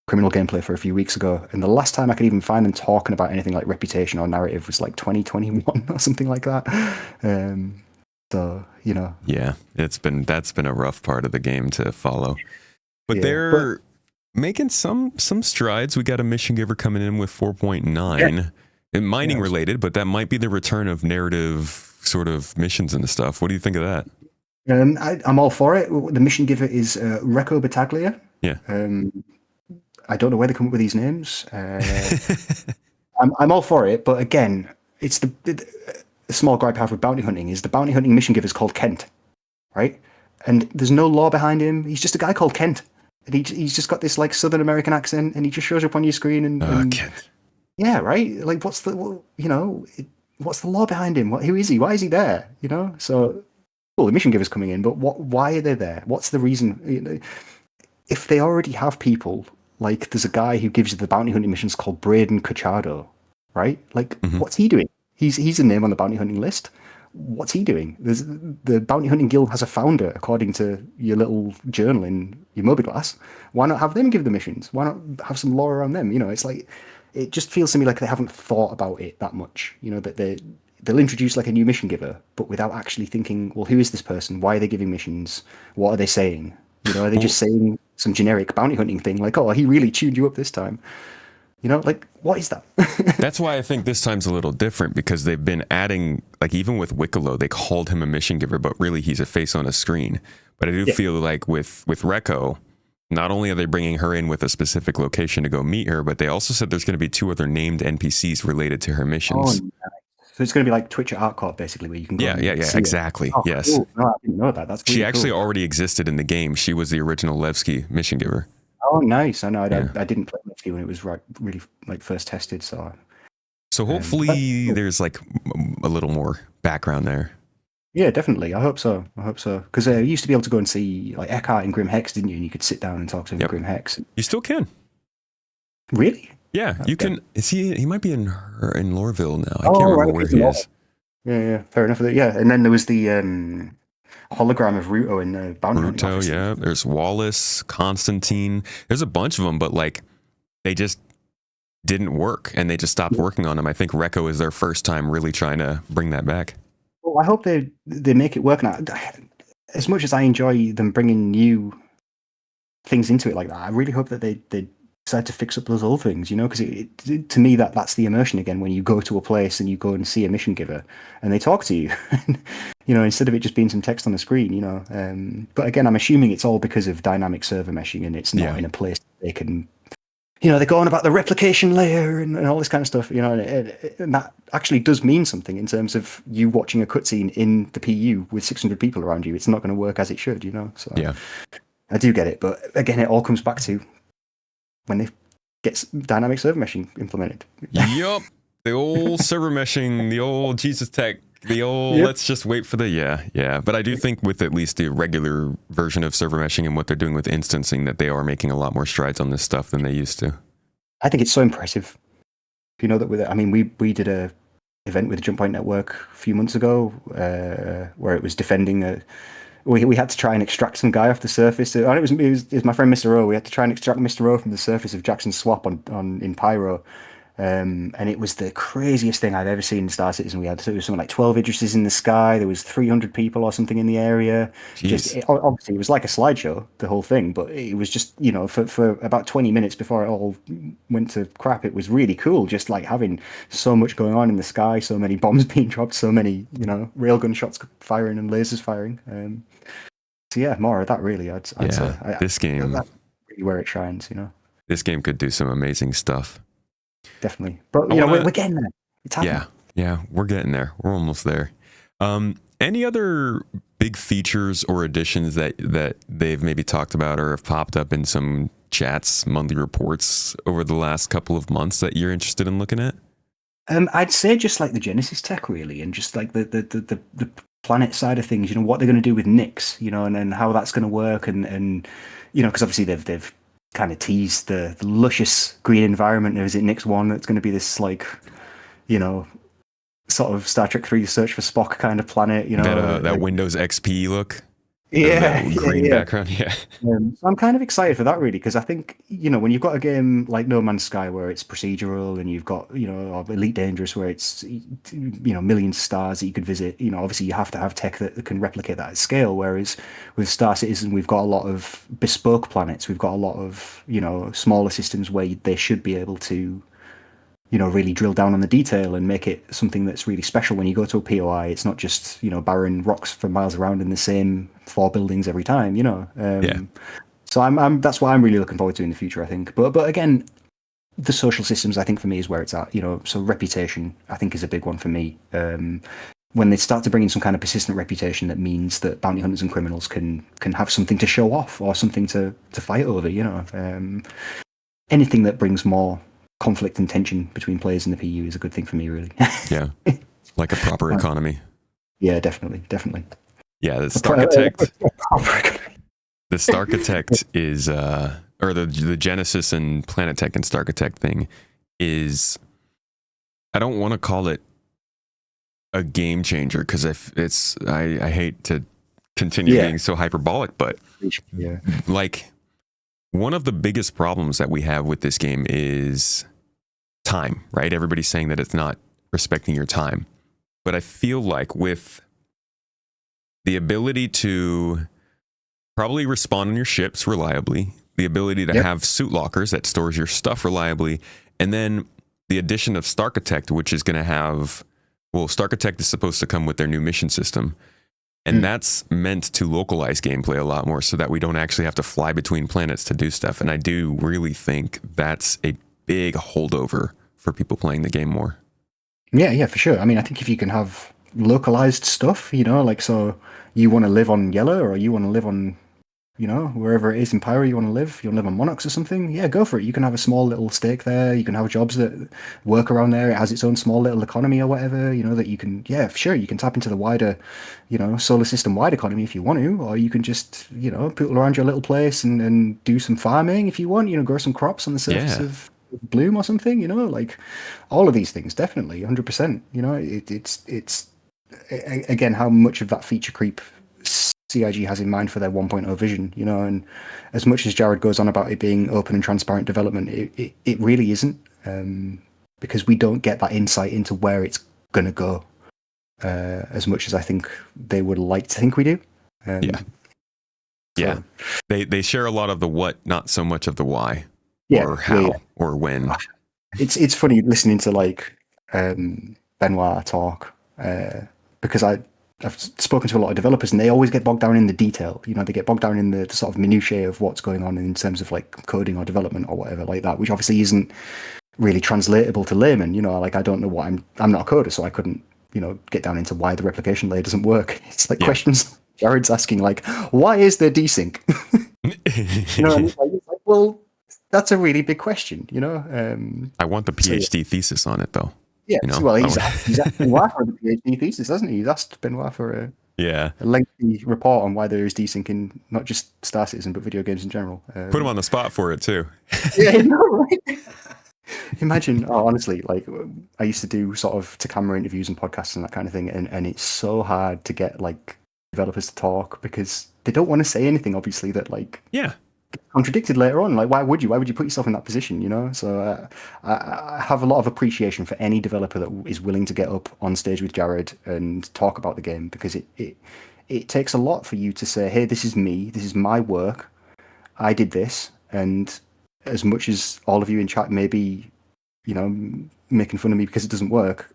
criminal gameplay for a few weeks ago, and the last time I could even find them talking about anything like reputation or narrative was like 2021 or something like that. So yeah, that's been a rough part of the game to follow, but they're making some strides. We got a mission giver coming in with 4.9 and mining related, but that might be the return of narrative sort of missions and stuff. What do you think of that? I'm all for it. The mission giver is Recco Battaglia. Yeah. I don't know where they come up with these names. I'm all for it, but again, it's the small gripe I have with bounty hunting is the bounty hunting mission giver is called Kent, right? And there's no lore behind him. He's just a guy called Kent, and he's just got this like Southern American accent, and he just shows up on your screen and Kent. Yeah, right. Like, what's the lore behind him? Who is he? Why is he there? So. Well, the mission giver's coming in, but why are they there? What's the reason? If they already have people, like there's a guy who gives you the bounty hunting missions called Braden Cachado, right? Like, What's he doing? He's a name on the bounty hunting list. What's he doing? The bounty hunting guild has a founder, according to your little journal in your mobiGlas. Why not have them give the missions? Why not have some lore around them? It's like, it just feels to me like they haven't thought about it that much. That they'll introduce like a new mission giver, but without actually thinking, well, who is this person? Why are they giving missions? What are they saying? Are they just saying some generic bounty hunting thing like, oh, he really tuned you up this time? Like, what is that? That's why I think this time's a little different, because they've been adding, like, even with Wicklow, they called him a mission giver, but really he's a face on a screen. But I do feel like with Recco, not only are they bringing her in with a specific location to go meet her, but they also said there's going to be 2 other named NPCs related to her missions. Oh, so it's going to be like Twitch at ArtCorp, basically, where you can go. Yeah, exactly. Oh, yes. Cool. No, I didn't know that. That's really she actually cool. already existed in the game. She was the original Levski mission giver. Oh, nice. I know. I didn't play Levski when it was really like first tested. So hopefully there's like a little more background there. Yeah, definitely. I hope so. Because you used to be able to go and see like Eckhart and Grim Hex, didn't you? And you could sit down and talk to him. Grim Hex. You still can. Really? Yeah, you can. Is he might be in Lorville now. I can't remember where he is. Yeah, fair enough. Yeah, and then there was the hologram of Ruto in the Bounty Hunting office. Yeah. There's Wallace, Constantine. There's a bunch of them, but like they just didn't work, and they just stopped working on them. I think Recco is their first time really trying to bring that back. Well, I hope they make it work now. As much as I enjoy them bringing new things into it like that, I really hope that they decide to fix up those old things, because to me that's the immersion again, when you go to a place and you go and see a mission giver and they talk to you, instead of it just being some text on the screen. But again, I'm assuming it's all because of dynamic server meshing, and it's not in a place they can, they go on about the replication layer and all this kind of stuff, and that actually does mean something in terms of you watching a cutscene in the PU with 600 people around you. It's not going to work as it should, So Yeah. I do get it, but again, it all comes back to when they get dynamic server meshing implemented. Yup. The old server meshing, the old Jesus tech, the old let's just wait for the yeah. But I do think with at least the regular version of server meshing and what they're doing with instancing, that they are making a lot more strides on this stuff than they used to. I think it's so impressive. You know that with it. I mean, we did a event with Jump Point Network a few months ago where it was defending a. We had to try and extract some guy off the surface. And it was my friend Mr. O. We had to try and extract Mr. O from the surface of Jackson Swap in Pyro. And it was the craziest thing I've ever seen in Star Citizen. There was something like 12 Idrises in the sky. There was 300 people or something in the area. Obviously, it was like a slideshow, the whole thing. But it was just, for about 20 minutes before it all went to crap, it was really cool. Just like having so much going on in the sky, so many bombs being dropped, so many, railgun shots firing and lasers firing. So yeah, more of that really. I'd say. This game, that's really where it shines. This game could do some amazing stuff. Definitely, but we're getting there. It's happening. Yeah, we're getting there. We're almost there. Any other big features or additions that they've maybe talked about or have popped up in some chats, monthly reports over the last couple of months that you're interested in looking at? I'd say just like the Genesis tech, really, and just like the planet side of things. What they're going to do with Nyx, and how that's going to work, and because obviously they've kind of teased the luscious green environment. Is it Nyx 1 that's going to be this like, sort of Star Trek 3 Search for Spock kind of planet, that Windows XP look. Yeah, green background. Yeah. So I'm kind of excited for that, really, because I think when you've got a game like No Man's Sky where it's procedural, and you've got or Elite Dangerous where it's millions of stars that you could visit. Obviously you have to have tech that can replicate that at scale. Whereas with Star Citizen, we've got a lot of bespoke planets. We've got a lot of smaller systems where they should be able to really drill down on the detail and make it something that's really special when you go to a POI. It's not just, barren rocks for miles around in the same 4 buildings every time, So that's what I'm really looking forward to in the future, I think. But again, the social systems, I think for me is where it's at, so reputation, I think is a big one for me. When they start to bring in some kind of persistent reputation, that means that bounty hunters and criminals can have something to show off or something to fight over, anything that brings more conflict and tension between players in the PU is a good thing for me, really. Yeah, like a proper economy. Yeah, definitely. Yeah, the Starkitect. The Starkitect is, or the Genesis and Planet Tech and Starkitect thing is, I don't want to call it a game changer, because I hate to continue being so hyperbolic, but like one of the biggest problems that we have with this game is time, right? Everybody's saying that it's not respecting your time. But I feel like with the ability to probably respawn on your ships reliably, the ability to have suit lockers that stores your stuff reliably, and then the addition of Starkitect, which is going to have, Starkitect is supposed to come with their new mission system. And that's meant to localize gameplay a lot more so that we don't actually have to fly between planets to do stuff. And I do really think that's a big holdover for people playing the game more. Yeah, for sure. I mean, I think if you can have localized stuff, so you want to live on Yellow, or you want to live on, wherever it is in Pyro you want to live. You want to live on Monarchs or something. Yeah, go for it. You can have a small little stake there. You can have jobs that work around there. It has its own small little economy or whatever, that you can, sure, you can tap into the wider, solar system wide economy if you want to, or you can just, poodle around your little place and do some farming if you want, grow some crops on the surface of Bloom or something, like all of these things, definitely, 100%. It's again, how much of that feature creep CIG has in mind for their 1.0 vision, and as much as Jared goes on about it being open and transparent development, it really isn't, because we don't get that insight into where it's going to go as much as I think they would like to think we do. They share a lot of the what, not so much of the why. Yeah, or yeah, how or when. it's funny listening to like Benoit talk because I've spoken to a lot of developers and they always get bogged down in the detail. You know, they get bogged down in the sort of minutiae of what's going on in terms of like coding or development or whatever like that, which obviously isn't really translatable to layman. You know, like I don't know what I'm not a coder, so I couldn't get down into why the replication layer doesn't work. It's like Yeah. questions Jared's asking, like, why is there desync? You know, and it's like, well, that's a really big question. You know, I want the so yeah. PhD thesis on it though. Yeah, You know, well, I he's want- asked Benoit for the PhD thesis, hasn't he? He's asked Benoit for yeah. a lengthy report on why there is desync in not just Star Citizen but video games in general. Put him on the spot for it too. Yeah, I know, right? Imagine, honestly, like I used to do sort of to camera interviews and podcasts and that kind of thing, and it's so hard to get like developers to talk because they don't want to say anything, obviously, that like Yeah. contradicted later on. Like, why would you? Why would you put yourself in that position? You know. So I have a lot of appreciation for any developer that is willing to get up on stage with Jared and talk about the game because it takes a lot for you to say, hey, this is me, this is my work, I did this, and as much as all of you in chat may be, making fun of me because it doesn't work,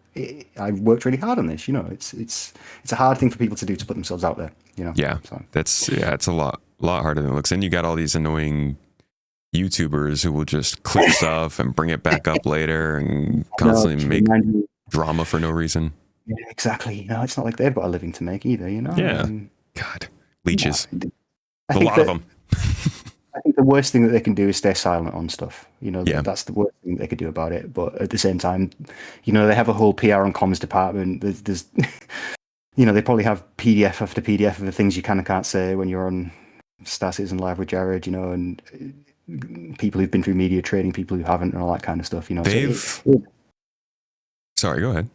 I worked really hard on this. You know, it's a hard thing for people to do, to put themselves out there. You know. Yeah. So. It's a lot harder than it looks. And you got all these annoying YouTubers who will just clip stuff and bring it back up later and constantly make drama for no reason. Yeah, exactly. You know, it's not like they've got a living to make either. You know. Yeah. God, leeches. A lot of them. I think the worst thing that they can do is stay silent on stuff. You know, Yeah. that's the worst thing they could do about it. But at the same time, they have a whole PR and comms department. There's they probably have PDF after PDF of the things you can and can't say when you're on Star Citizen Live with Jared, and people who've been through media training, people who haven't, and all that kind of stuff. Sorry, go ahead.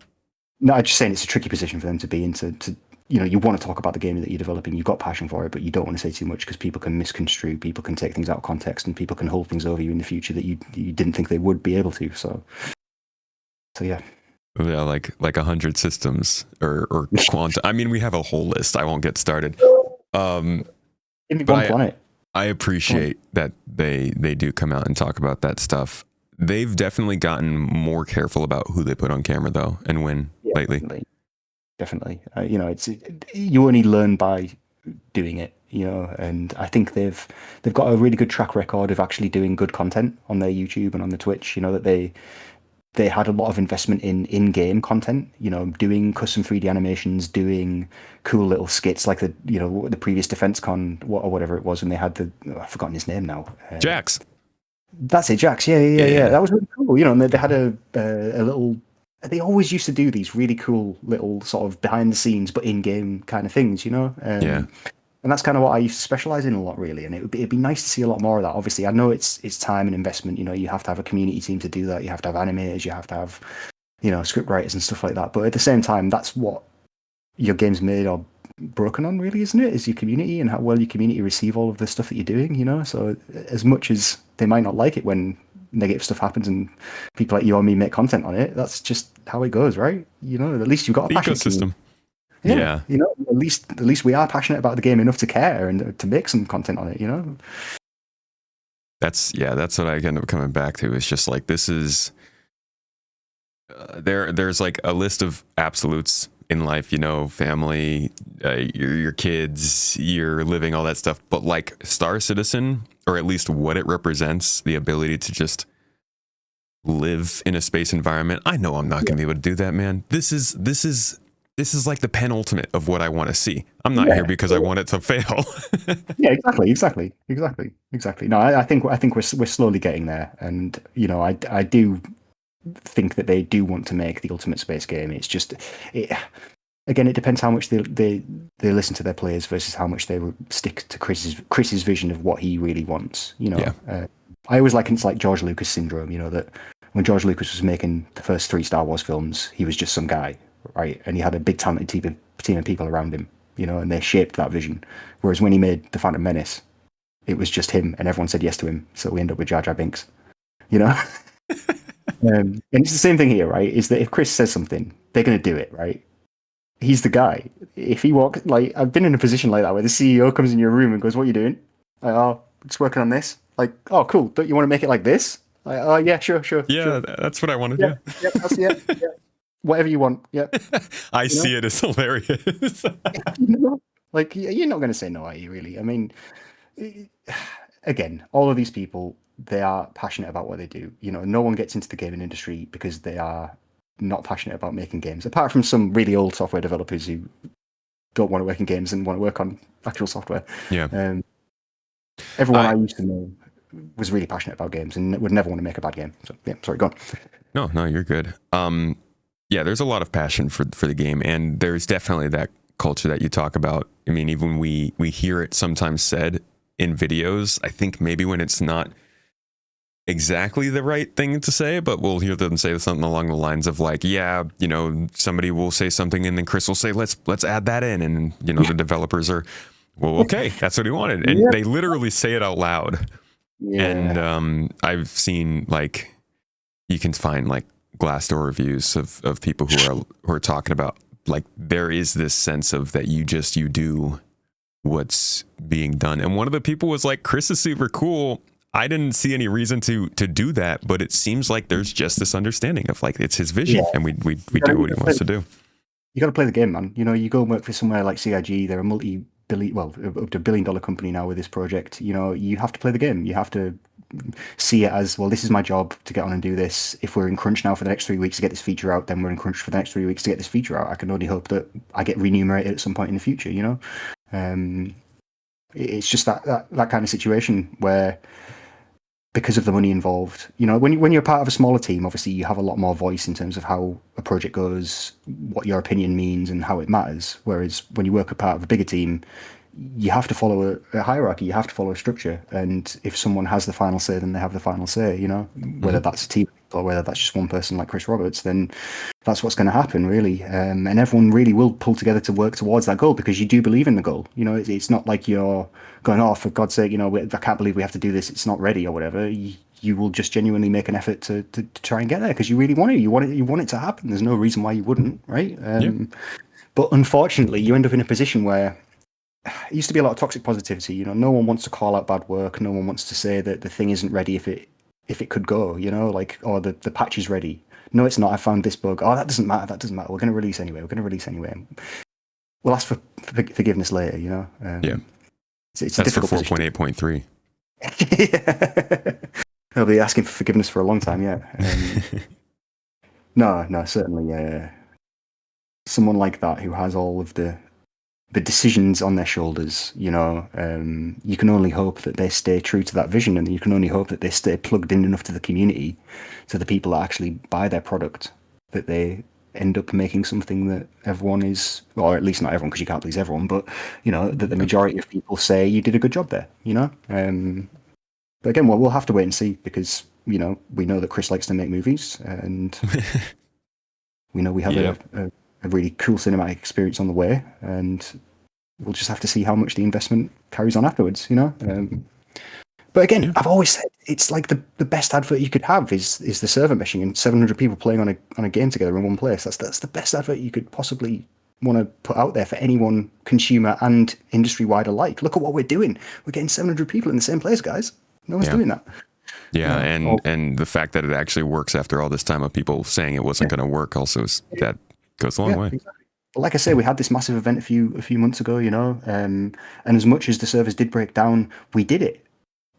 No, I'm just saying it's a tricky position for them to be in. To you want to talk about the game that you're developing. You've got passion for it, but you don't want to say too much because people can misconstrue, people can take things out of context, and people can hold things over you in the future that you didn't think they would be able to. So yeah. Yeah, like 100 systems or quantum. I mean, we have a whole list. I won't get started. Give me But one planet. I appreciate that they do come out and talk about that stuff. They've definitely gotten more careful about who they put on camera though, and when lately. Definitely. You only learn by doing it, and I think they've got a really good track record of actually doing good content on their YouTube and on the Twitch. That they had a lot of investment in-game content, doing custom 3D animations, doing cool little skits like the previous Defense Con or whatever it was, and they had I've forgotten his name now. Jax. That's it, Jax. Yeah. That was really cool. And they had a little. They always used to do these really cool little sort of behind the scenes but in-game kind of things, Yeah. And that's kind of what I used to specialize in a lot, really. And it'd be nice to see a lot more of that. Obviously, I know it's time and investment. You have to have a community team to do that. You have to have animators. You have to have, script writers and stuff like that. But at the same time, that's what your game's made or broken on, really, isn't it? Is your community and how well your community receive all of the stuff that you're doing. So as much as they might not like it when negative stuff happens and people like you or me make content on it, that's just how it goes, right? At least you've got a passion Ecosystem. Yeah. At least we are passionate about the game enough to care and to make some content on it. That's what I end up coming back to. It's just like, this is there's like a list of absolutes in life, family, your kids, your living, all that stuff. But like Star Citizen, or at least what it represents, the ability to just live in a space environment. I know I'm not going to be able to do that, man. This is like the penultimate of what I want to see. I'm not here because I want it to fail. Yeah, exactly. No, I think we're slowly getting there, and I do think that they do want to make the ultimate space game. It's just again, it depends how much they listen to their players versus how much they stick to Chris's vision of what he really wants. I always liken it's like George Lucas syndrome. That when George Lucas was making the first 3 Star Wars films, he was just some guy, right? And he had a big talented team of people around him, and they shaped that vision. Whereas when he made The Phantom Menace, it was just him, and everyone said yes to him. So we end up with Jar Jar Binks, and it's the same thing here, right? Is that if Chris says something, they're going to do it, right? He's the guy. If he I've been in a position like that where the CEO comes in your room and goes, "What are you doing?" Like, "Oh, just working on this." Like, oh, cool. Don't you want to make it like this? Like, oh, yeah, sure, Yeah, sure. that's what I want to Yeah, do. yeah, that's yeah, yeah. Whatever you want. Yeah, I you know. see it as hilarious. Like, you're not going to say no, are you? Really? I mean, again, all of these people, they are passionate about what they do. No one gets into the gaming industry because they are not passionate about making games, apart from some really old software developers who don't want to work in games and want to work on actual software. Yeah. Everyone I I used to know was really passionate about games and would never want to make a bad game. So yeah, sorry, go on. no, you're good. Yeah, there's a lot of passion for the game, and there's definitely that culture that you talk about. I mean, even we hear it sometimes said in videos. I think maybe when it's not exactly the right thing to say, but we'll hear them say something along the lines of like, yeah, somebody will say something and then Chris will say, let's add that in. And, the developers are, well, okay, that's what he wanted. And they literally say it out loud. Yeah. And I've seen like, you can find like Glassdoor reviews of people who are talking about like, there is this sense of that you do what's being done. And one of the people was like, Chris is super cool. I didn't see any reason to do that, but it seems like there's just this understanding of like it's his vision, and we do what he wants to do. You got to play the game, man. You go and work for somewhere like CIG. They're a up to $1 billion company now with this project. You have to play the game. You have to see it as, well, this is my job to get on and do this. If we're in crunch now for the next 3 weeks to get this feature out, then we're in crunch for the next 3 weeks to get this feature out. I can only hope that I get remunerated at some point in the future. It's just that kind of situation where, because of the money involved, when you're part of a smaller team, obviously you have a lot more voice in terms of how a project goes, what your opinion means, and how it matters. Whereas when you work a part of a bigger team, you have to follow a hierarchy, you have to follow a structure. And if someone has the final say, then they have the final say, whether that's a team or whether that's just one person like Chris Roberts, then that's what's going to happen, really. And everyone really will pull together to work towards that goal because you do believe in the goal. It's not like you're going, oh, for God's sake, I can't believe we have to do this, it's not ready or whatever. You will just genuinely make an effort to try and get there because you really want it. You want it to happen. There's no reason why you wouldn't, right? But unfortunately, you end up in a position where it used to be a lot of toxic positivity. No one wants to call out bad work. No one wants to say that the thing isn't ready if it could go. Like, oh, the patch is ready. No, it's not. I found this bug. Oh, that doesn't matter. That doesn't matter. We're going to release anyway. We'll ask for forgiveness later. Yeah, it's that's a difficult for 4.8.3. Yeah. They'll be asking for forgiveness for a long time. Yeah. No, certainly. Someone like that who has all of the decisions on their shoulders, you can only hope that they stay true to that vision, and you can only hope that they stay plugged in enough to the community, to the people that actually buy their product, that they end up making something that everyone is, or at least not everyone, because you can't please everyone, but that the majority of people say you did a good job there. But again, we'll have to wait and see, because we know that Chris likes to make movies, and we know we have a really cool cinematic experience on the way, and we'll just have to see how much the investment carries on afterwards, But again, I've always said it's like the best advert you could have is the server meshing and 700 people playing on a game together in one place. That's the best advert you could possibly want to put out there for anyone, consumer and industry wide alike. Look at what we're doing. We're getting 700 people in the same place, guys. No one's doing that. Yeah, and the fact that it actually works after all this time of people saying it wasn't going to work also that goes a long way. Exactly. But like I say, we had this massive event a few months ago, and as much as the servers did break down, we did it.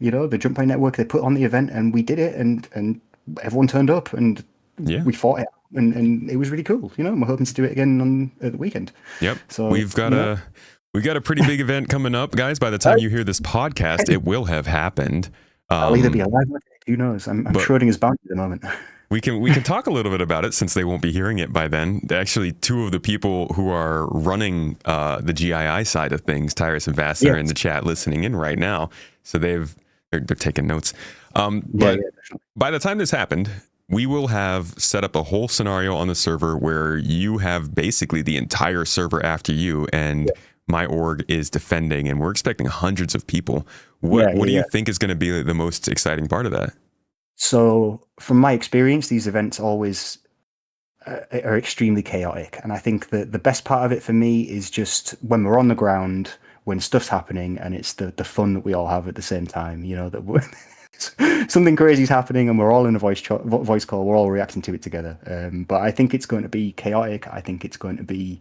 The Jump Play Network, they put on the event and we did it, and everyone turned up and we fought it, and it was really cool. We're hoping to do it again at the weekend. Yep. So we've got a pretty big event coming up, guys. By the time you hear this podcast, it will have happened. I'll either be alive or dead. Who knows? I'm Schrodinger's boundary at the moment. We can talk a little bit about it since they won't be hearing it by then. Actually, two of the people who are running the GII side of things, Tyrus and Vass, are in the chat listening in right now. So they're taking notes. But by the time this happened, we will have set up a whole scenario on the server where you have basically the entire server after you, and my org is defending, and we're expecting hundreds of people. What do you think is going to be the most exciting part of that? So, from my experience, these events always are extremely chaotic. And I think that the best part of it for me is just when we're on the ground, when stuff's happening and it's the fun that we all have at the same time. That something crazy is happening and we're all in a voice call. We're all reacting to it together. But I think it's going to be chaotic. I think it's going to be.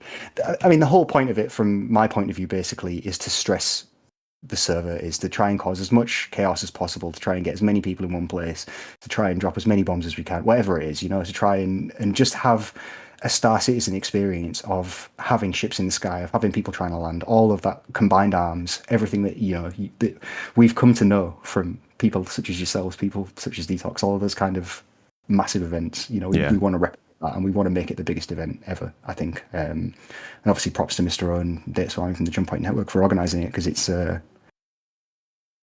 I mean, the whole point of it, from my point of view, basically, is to stress the server, is to try and cause as much chaos as possible, to try and get as many people in one place, to try and drop as many bombs as we can, whatever it is, to try and just have a Star Citizen experience of having ships in the sky, of having people trying to land, all of that combined arms, everything that that we've come to know from people such as yourselves, people such as Detox, all of those kind of massive events. We want to replicate that, and we want to make it the biggest event ever, I think. And obviously props to Mr. O and Data Swarming from the Jump Point Network for organising it, because it's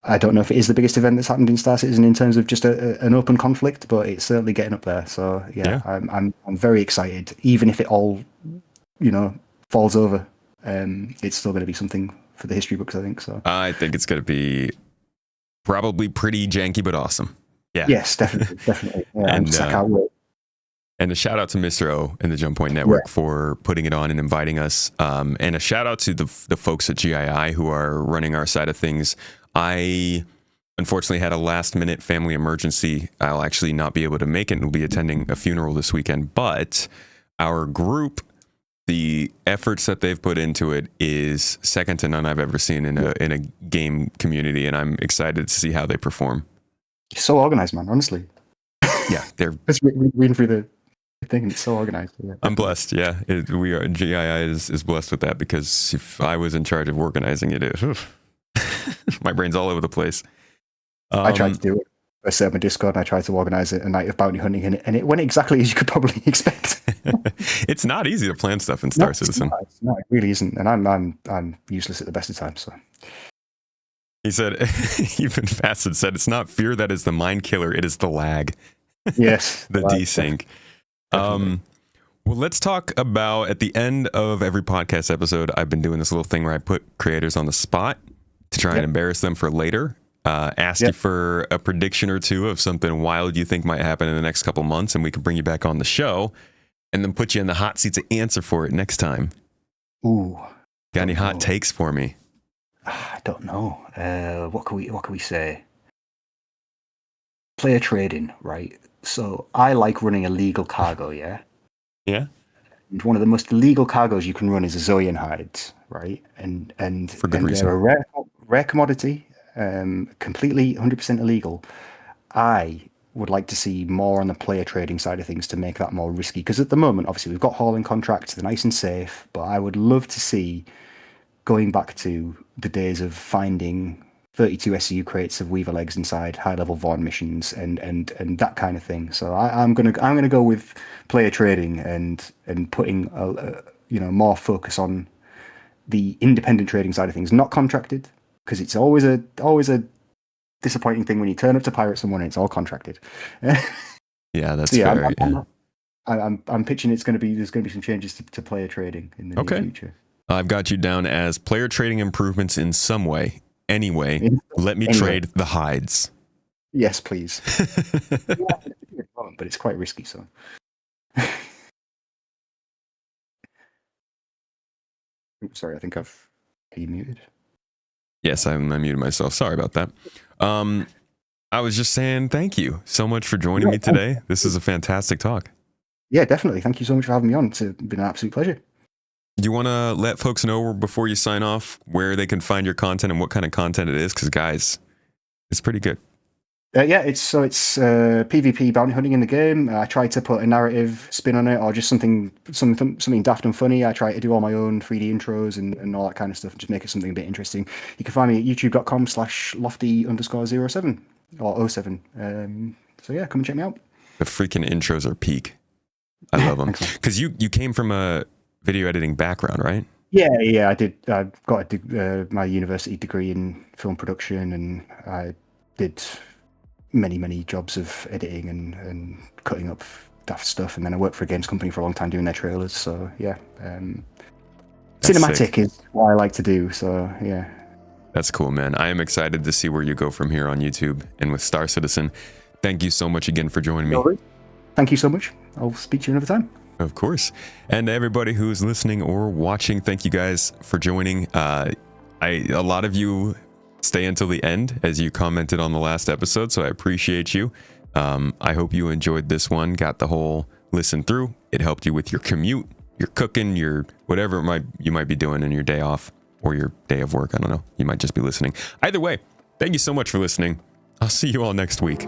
I don't know if it is the biggest event that's happened in Star Citizen in terms of just an open conflict, but it's certainly getting up there. So yeah. I'm very excited. Even if it all, falls over, it's still going to be something for the history books, I think. So I think it's going to be probably pretty janky, but awesome. Yeah. Yes, definitely. Yeah, and I can't wait. And a shout out to Mr. O and the Jump Point Network for putting it on and inviting us. And a shout out to the folks at GII who are running our side of things. I unfortunately had a last minute family emergency. I'll actually not be able to make it and will be attending a funeral this weekend. But our group, the efforts that they've put into it is second to none I've ever seen in a game community. And I'm excited to see how they perform. You're so organized, man, honestly. Yeah, they're just reading through the thing, and it's so organized. Yeah. I'm blessed. Yeah, GII is blessed with that, because if I was in charge of organizing it, my brain's all over the place. I tried to do it. I set up a Discord and I tried to organize it, a night of bounty hunting, and it went exactly as you could probably expect. It's not easy to plan stuff in Star Citizen. No, it really isn't, and I'm useless at the best of times. So he said, even Facet said, it's not fear that is the mind killer; it is the lag. Yes, the desync. Well, let's talk about, at the end of every podcast episode, I've been doing this little thing where I put creators on the spot to try and embarrass them for later. Ask you for a prediction or two of something wild you think might happen in the next couple months, and we can bring you back on the show and then put you in the hot seat to answer for it next time. Ooh. Got any hot takes for me? I don't know. What can we say? Player trading, right? So I like running illegal cargo, yeah? Yeah. And one of the most illegal cargoes you can run is Azoian hides, right? And they're a rare commodity, completely 100% illegal. I would like to see more on the player trading side of things to make that more risky, because at the moment, obviously, we've got hauling contracts, they're nice and safe, but I would love to see, going back to the days of finding 32 SCU crates of Weaver legs inside high-level Vaughn missions and that kind of thing. So I'm gonna go with player trading and putting more focus on the independent trading side of things, not contracted, because it's always a disappointing thing when you turn up to pirate someone and it's all contracted. Yeah, that's fair. I'm pitching there's going to be some changes to player trading in the near future. I've got you down as player trading improvements in some way. Anyway, let me trade the hides. Yes, please. But it's quite risky, so. Oops, sorry, I think I've muted. Yes, I muted myself. Sorry about that. I was just saying thank you so much for joining me today. This is a fantastic talk. Yeah, definitely. Thank you so much for having me on. It's been an absolute pleasure. Do you want to let folks know before you sign off where they can find your content and what kind of content it is? Because, guys, it's pretty good. It's PvP bounty hunting in the game. I try to put a narrative spin on it, or just something daft and funny. I try to do all my own 3D intros and all that kind of stuff, and just make it something a bit interesting. You can find me at youtube.com/lofty_07 or 07. So yeah, come and check me out. The freaking intros are peak. I love them. Because you came from a video editing background, right? Yeah, I did. I got my university degree in film production, and I did many jobs of editing and cutting up daft stuff, and then I worked for a games company for a long time doing their trailers. So yeah, cinematic sick. Is what I like to do. So yeah, that's cool, man. I am excited to see where you go from here on YouTube and with Star Citizen. Thank you so much again for joining me. Thank you so much. I'll speak to you another time. Of course. And to everybody who's listening or watching, thank you guys for joining. A lot of you stay until the end, as you commented on the last episode, so I appreciate you. I hope you enjoyed this one, got the whole listen through. It helped you with your commute, your cooking, your whatever you might be doing in your day off or your day of work. I don't know. You might just be listening. Either way, thank you so much for listening. I'll see you all next week.